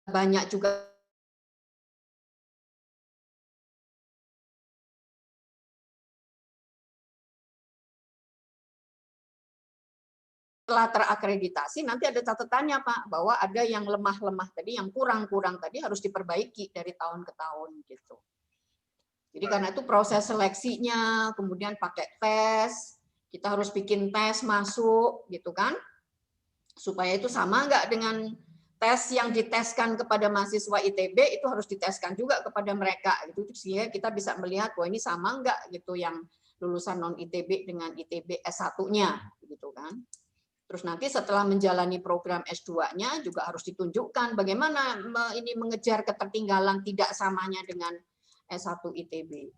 banyak juga setelah terakreditasi nanti ada catatannya Pak, bahwa ada yang lemah-lemah tadi, yang kurang-kurang tadi harus diperbaiki dari tahun ke tahun gitu. Jadi karena itu proses seleksinya, kemudian pakai tes, kita harus bikin tes masuk gitu kan, supaya itu sama nggak dengan tes yang diteskan kepada mahasiswa ITB, itu harus diteskan juga kepada mereka gitu, sehingga kita bisa melihat bahwa ini sama nggak gitu yang lulusan non ITB dengan ITB S1-nya gitu kan. Terus nanti setelah menjalani program S2-nya juga harus ditunjukkan bagaimana ini mengejar ketertinggalan tidak samanya dengan S1 ITB.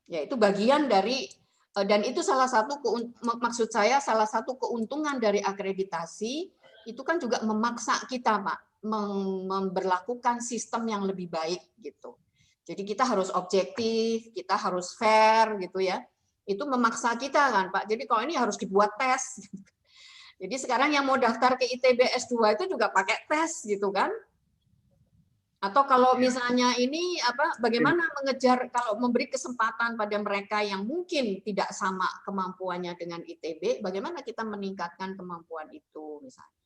Ya, itu bagian dari, dan itu salah satu, maksud saya salah satu keuntungan dari akreditasi, itu kan juga memaksa kita, Pak, memberlakukan sistem yang lebih baik gitu. Jadi kita harus objektif, kita harus fair gitu ya. Itu memaksa kita kan, Pak. Jadi kalau ini harus dibuat tes. Jadi sekarang yang mau daftar ke ITB S2 itu juga pakai tes gitu kan. Atau kalau misalnya ini bagaimana mengejar, kalau memberi kesempatan pada mereka yang mungkin tidak sama kemampuannya dengan ITB, bagaimana kita meningkatkan kemampuan itu misalnya.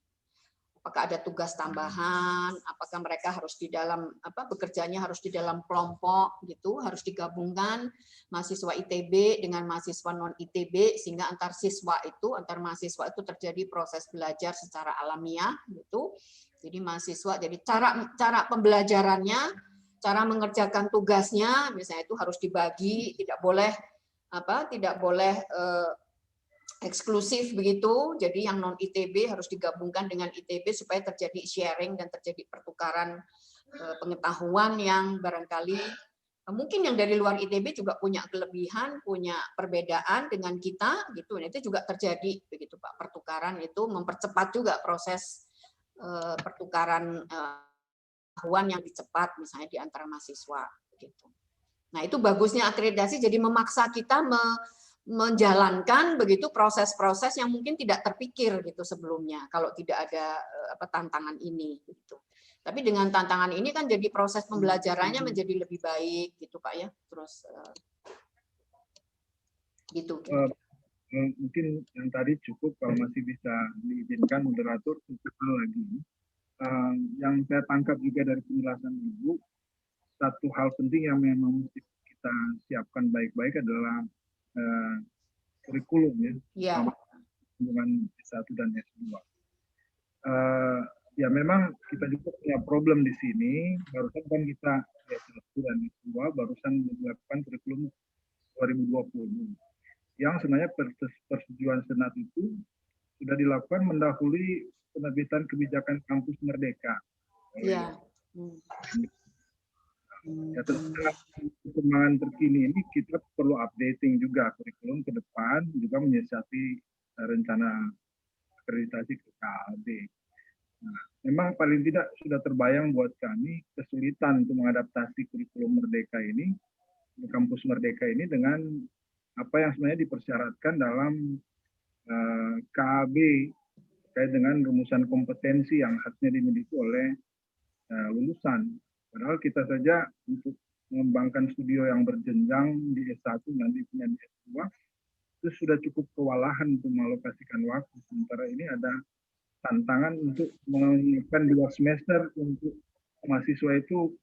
Apakah ada tugas tambahan, apakah mereka harus di dalam bekerjanya harus di dalam kelompok gitu, harus digabungkan mahasiswa ITB dengan mahasiswa non ITB sehingga antar mahasiswa itu terjadi proses belajar secara alamiah gitu. Jadi mahasiswa, jadi cara pembelajarannya, cara mengerjakan tugasnya misalnya itu harus dibagi, tidak boleh eksklusif begitu. Jadi yang non ITB harus digabungkan dengan ITB supaya terjadi sharing dan terjadi pertukaran pengetahuan yang barangkali mungkin yang dari luar ITB juga punya kelebihan, punya perbedaan dengan kita gitu. Nah, itu juga terjadi begitu Pak. Pertukaran itu mempercepat juga proses pertukaran pengetahuan yang dicepat misalnya di antara mahasiswa gitu. Nah, itu bagusnya akreditasi, jadi memaksa kita menjalankan begitu proses-proses yang mungkin tidak terpikir gitu sebelumnya kalau tidak ada tantangan ini gitu. Tapi dengan tantangan ini kan jadi proses pembelajarannya menjadi lebih baik gitu Pak ya. Terus gitu. Mungkin yang tadi cukup, kalau masih bisa diizinkan moderator satu lagi. Yang saya tangkap juga dari penjelasan Ibu, satu hal penting yang memang mesti kita siapkan baik-baik adalah kurikulum ya, dengan S1 dan S2. Ya memang kita juga punya problem di sini. Barusan kan kita S1 dan S2 barusan melakukan kurikulum 2020. Yang sebenarnya persetujuan Senat itu sudah dilakukan mendahului penerbitan kebijakan kampus merdeka. Iya. Ya, perkembangan terkini ini kita perlu updating juga kurikulum ke depan, juga menyiasati rencana akreditasi ke KAB. Nah, memang paling tidak sudah terbayang buat kami kesulitan untuk mengadaptasi kurikulum merdeka ini, kampus merdeka ini dengan apa yang sebenarnya dipersyaratkan dalam KAB terkait dengan rumusan kompetensi yang harusnya dimiliki oleh lulusan. Padahal kita saja untuk mengembangkan studio yang berjenjang di S1 nanti punya di S2 itu sudah cukup kewalahan untuk mengalokasikan waktu. Sementara ini ada tantangan untuk menyiapkan 2 semester untuk mahasiswa itu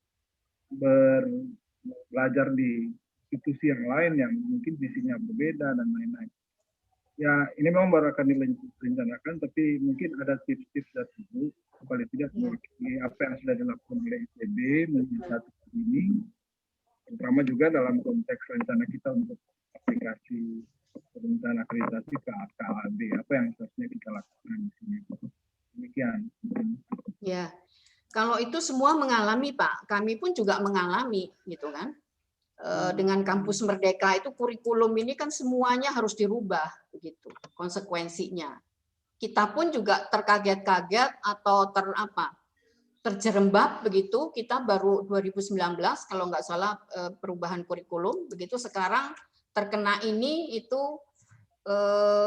belajar di institusi yang lain yang mungkin visinya berbeda dan lain-lain. Ya ini memang baru akan direncanakan, tapi mungkin ada tips-tips dari Ibu paling tidak mewakili apa yang sudah dilakukan oleh ITB menjadi ini, terutama juga dalam konteks rencana kita untuk aplikasi rencana akreditasi ke KAB, apa yang seharusnya kita lakukan di sini. Demikian. Ya, kalau itu semua mengalami Pak, kami pun juga mengalami gitu kan. Dengan kampus merdeka itu kurikulum ini kan semuanya harus dirubah begitu konsekuensinya. Kita pun juga terkaget-kaget atau terjerembab begitu. Kita baru 2019 kalau nggak salah perubahan kurikulum begitu, sekarang terkena ini itu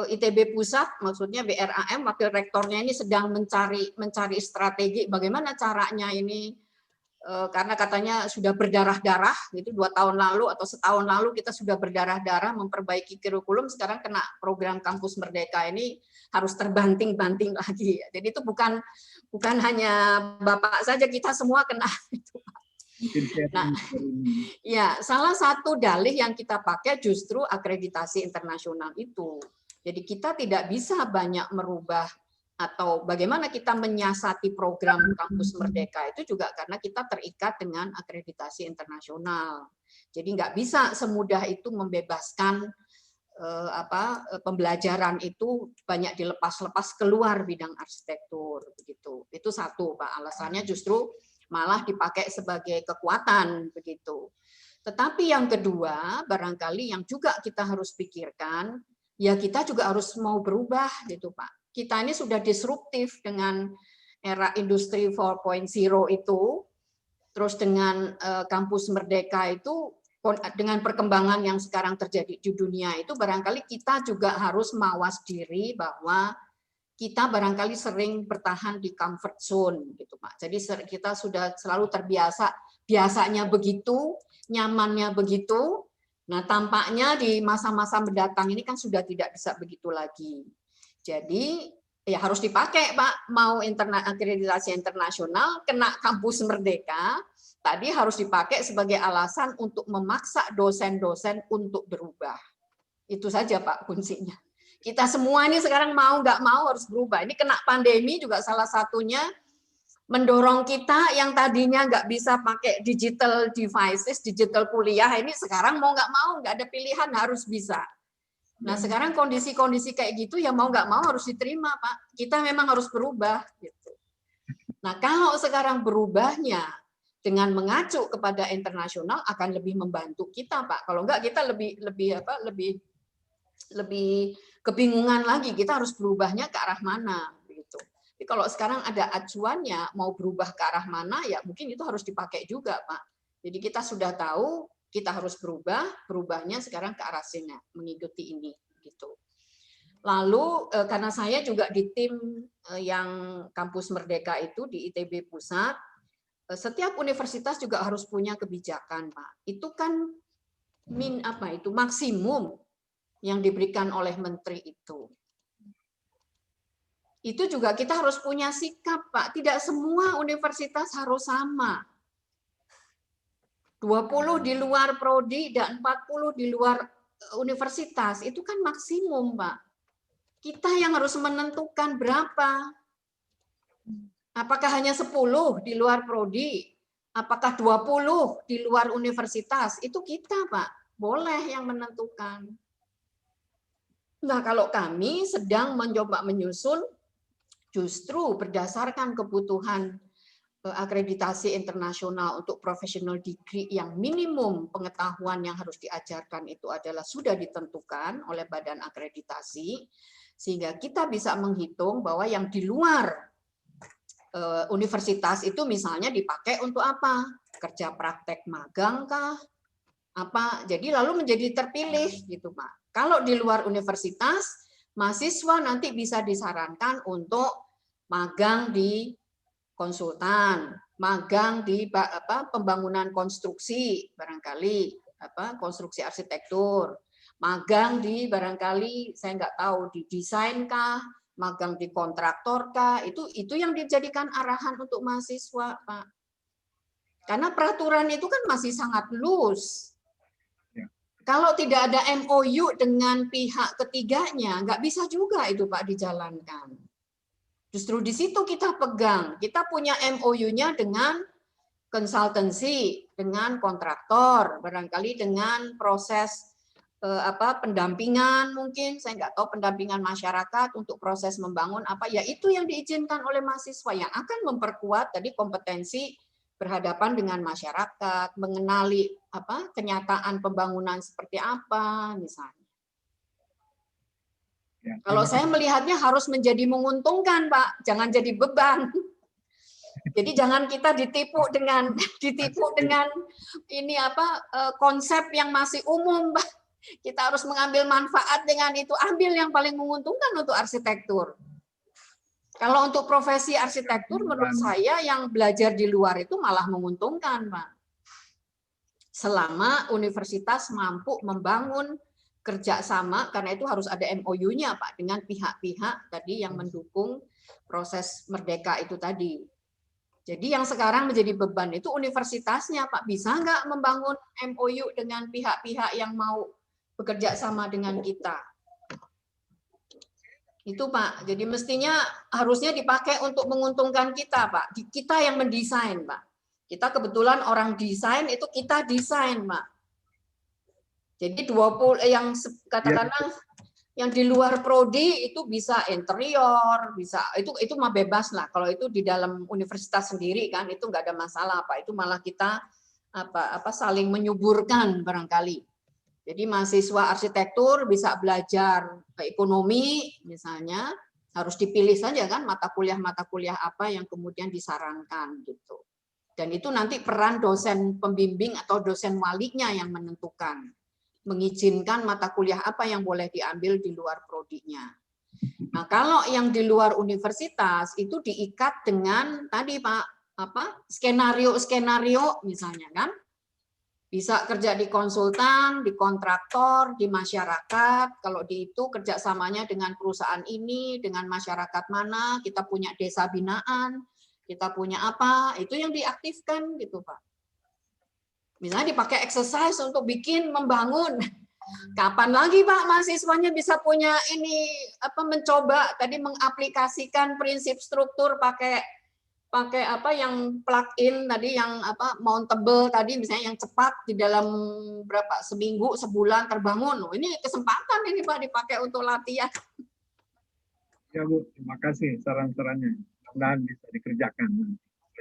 ITB pusat, maksudnya BRAM wakil rektornya ini sedang mencari strategi bagaimana caranya ini. Karena katanya sudah berdarah-darah gitu 2 tahun lalu atau setahun lalu kita sudah berdarah-darah memperbaiki kurikulum, sekarang kena program kampus merdeka ini harus terbanting-banting lagi. Jadi itu bukan hanya Bapak saja, kita semua kena. Nah, ya salah satu dalih yang kita pakai justru akreditasi internasional itu. Jadi kita tidak bisa banyak merubah atau bagaimana kita menyiasati program kampus merdeka itu juga karena kita terikat dengan akreditasi internasional. Jadi nggak bisa semudah itu membebaskan pembelajaran itu banyak dilepas-lepas keluar bidang arsitektur begitu. Itu satu, Pak. Alasannya justru malah dipakai sebagai kekuatan begitu. Tetapi yang kedua, barangkali yang juga kita harus pikirkan, ya kita juga harus mau berubah gitu, Pak. Kita ini sudah disruptif dengan era industri 4.0 itu, terus dengan kampus Merdeka itu, dengan perkembangan yang sekarang terjadi di dunia itu, barangkali kita juga harus mawas diri bahwa kita barangkali sering bertahan di comfort zone gitu, Pak. Jadi kita sudah selalu terbiasa, biasanya begitu, nyamannya begitu. Nah, tampaknya di masa-masa mendatang ini kan sudah tidak bisa begitu lagi. Jadi ya harus dipakai, Pak. Mau akreditasi internasional, kena kampus Merdeka, tadi harus dipakai sebagai alasan untuk memaksa dosen-dosen untuk berubah. Itu saja, Pak, kuncinya. Kita semua ini sekarang mau nggak mau harus berubah. Ini kena pandemi juga salah satunya mendorong kita yang tadinya nggak bisa pakai digital devices, digital kuliah, ini sekarang mau nggak ada pilihan, harus bisa. Nah, sekarang kondisi-kondisi kayak gitu ya mau nggak mau harus diterima, Pak. Kita memang harus berubah. Gitu. Nah, kalau sekarang berubahnya dengan mengacu kepada internasional akan lebih membantu kita, Pak. Kalau enggak kita lebih kebingungan lagi, kita harus berubahnya ke arah mana begitu. Tapi kalau sekarang ada acuannya mau berubah ke arah mana, ya mungkin itu harus dipakai juga, Pak. Jadi kita sudah tahu kita harus berubahnya sekarang ke arah sini, mengikuti ini gitu. Lalu karena saya juga di tim yang kampus Merdeka itu di ITB Pusat, setiap universitas juga harus punya kebijakan, Pak. Itu kan maksimum yang diberikan oleh menteri itu. Itu juga kita harus punya sikap, Pak. Tidak semua universitas harus sama. 20 di luar prodi dan 40 di luar universitas, itu kan maksimum, Pak. Kita yang harus menentukan berapa. Apakah hanya 10 di luar prodi? Apakah 20 di luar universitas? Itu kita, Pak. Boleh yang menentukan. Nah, kalau kami sedang mencoba menyusun justru berdasarkan kebutuhan akreditasi internasional untuk professional degree yang minimum pengetahuan yang harus diajarkan itu adalah sudah ditentukan oleh badan akreditasi, sehingga kita bisa menghitung bahwa yang di luar universitas itu misalnya dipakai untuk apa? Kerja praktek magang kah? Apa? Jadi lalu menjadi terpilih gitu, Pak. Kalau di luar universitas, mahasiswa nanti bisa disarankan untuk magang di konsultan, magang di pembangunan konstruksi barangkali, konstruksi arsitektur, magang di barangkali saya nggak tahu di desain kah, magang di kontraktor kah, itu yang dijadikan arahan untuk mahasiswa, Pak. Karena peraturan itu kan masih sangat loose. Kalau tidak ada MOU dengan pihak ketiganya, nggak bisa juga itu, Pak, dijalankan. Justru di situ kita pegang. Kita punya MOU-nya dengan konsultansi, dengan kontraktor, barangkali dengan proses pendampingan mungkin, saya nggak tahu, pendampingan masyarakat untuk proses membangun apa, ya itu yang diizinkan oleh mahasiswa yang akan memperkuat tadi kompetensi berhadapan dengan masyarakat, mengenali kenyataan pembangunan seperti apa misalnya. Ya, kalau saya melihatnya harus menjadi menguntungkan, Pak, jangan jadi beban. Jadi jangan kita ditipu dengan ini konsep yang masih umum, Pak. Kita harus mengambil manfaat dengan itu, ambil yang paling menguntungkan untuk arsitektur. Kalau untuk profesi arsitektur, menurut saya yang belajar di luar itu malah menguntungkan, Pak. Selama universitas mampu membangun kerjasama, karena itu harus ada MOU-nya, Pak, dengan pihak-pihak tadi yang mendukung proses Merdeka itu tadi. Jadi yang sekarang menjadi beban itu universitasnya, Pak. Bisa nggak membangun MOU dengan pihak-pihak yang mau bekerja sama dengan kita? Itu, Pak. Jadi mestinya harusnya dipakai untuk menguntungkan kita, Pak. Kita yang mendesain, Pak. Kita kebetulan orang desain, itu kita desain, Pak. Jadi 20 yang katakanlah yang di luar prodi itu bisa interior, bisa itu mah bebas lah. Kalau itu di dalam universitas sendiri kan itu nggak ada masalah apa. Itu malah kita apa saling menyuburkan barangkali. Jadi mahasiswa arsitektur bisa belajar ekonomi misalnya, harus dipilih saja kan mata kuliah apa yang kemudian disarankan gitu. Dan itu nanti peran dosen pembimbing atau dosen walinya yang menentukan, mengizinkan mata kuliah apa yang boleh diambil di luar prodinya. Nah, kalau yang di luar universitas itu diikat dengan tadi Pak, skenario misalnya kan. Bisa kerja di konsultan, di kontraktor, di masyarakat. Kalau di itu kerjasamanya dengan perusahaan ini, dengan masyarakat mana, kita punya desa binaan, kita punya apa, itu yang diaktifkan gitu Pak. Misalnya dipakai exercise untuk bikin, membangun. Kapan lagi Pak mahasiswanya bisa punya ini mencoba tadi mengaplikasikan prinsip struktur pakai apa yang plug-in tadi yang mountable tadi misalnya yang cepat di dalam seminggu sebulan terbangun. Ini kesempatan ini Pak dipakai untuk latihan. Ya Bu, terima kasih saran-sarannya. Mudah-mudahan bisa dikerjakan.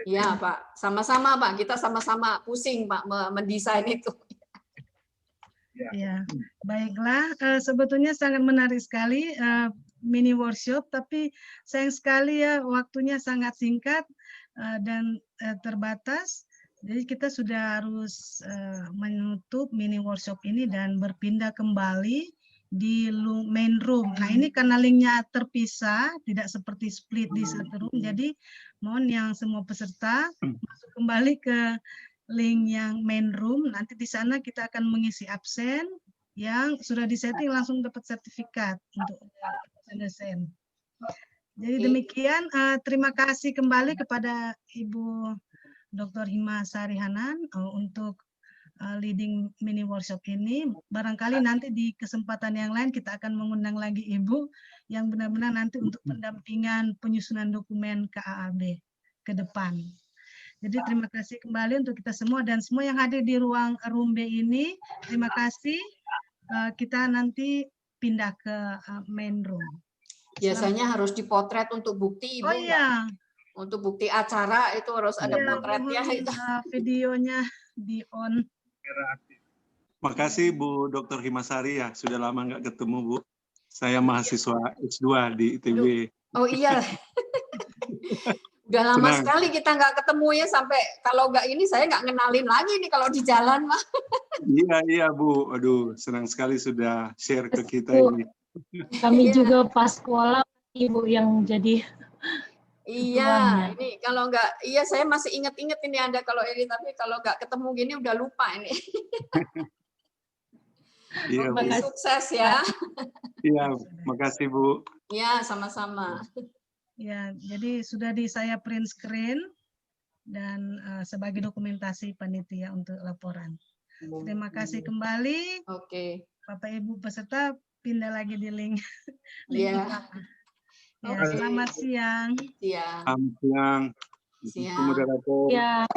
Iya Pak, sama-sama Pak, kita sama-sama pusing Pak mendesain itu. Ya, baiklah. Sebetulnya sangat menarik sekali mini workshop, tapi sayang sekali ya waktunya sangat singkat dan terbatas. Jadi kita sudah harus menutup mini workshop ini dan berpindah kembali di main room. Nah ini karena linknya terpisah, tidak seperti split di satu room. Jadi mohon yang semua peserta masuk kembali ke link yang main room. Nanti di sana kita akan mengisi absen yang sudah disetting langsung dapat sertifikat untuk dosen. Jadi demikian, terima kasih kembali kepada Ibu Dr. Hima Sari Hanan untuk leading mini workshop ini. Barangkali nanti di kesempatan yang lain kita akan mengundang lagi Ibu yang benar-benar nanti untuk pendampingan penyusunan dokumen KAAB ke depan. Jadi terima kasih kembali untuk kita semua dan semua yang hadir di ruang room B ini. Terima kasih. Kita nanti pindah ke main room. Biasanya harus dipotret untuk bukti Ibu. Oh iya. Untuk bukti acara itu harus ada potretnya. Videonya di on. Makasih Bu Dr. Himasari ya, sudah lama nggak ketemu Bu. Saya mahasiswa S2 di ITB. Oh iya. Udah lama sekali kita nggak ketemu ya, sampai kalau nggak ini saya nggak ngenalin lagi nih kalau di jalan mah. Iya Bu, aduh senang sekali sudah share ke kita ini. Kami juga pas sekolah Ibu yang jadi. Iya, ini kalau nggak, iya saya masih inget-inget ini Anda kalau ini, tapi kalau nggak ketemu gini udah lupa ini. Iya, Bu. Sukses ya. Iya, makasih Bu. Iya, sama-sama. Ya, jadi sudah saya print screen dan sebagai dokumentasi panitia untuk laporan. Terima kasih kembali. Oke. Bapak Ibu peserta pindah lagi di link. Iya. Ya, selamat siang. Siang. Selamat siang. Siang. Moderator. Ya.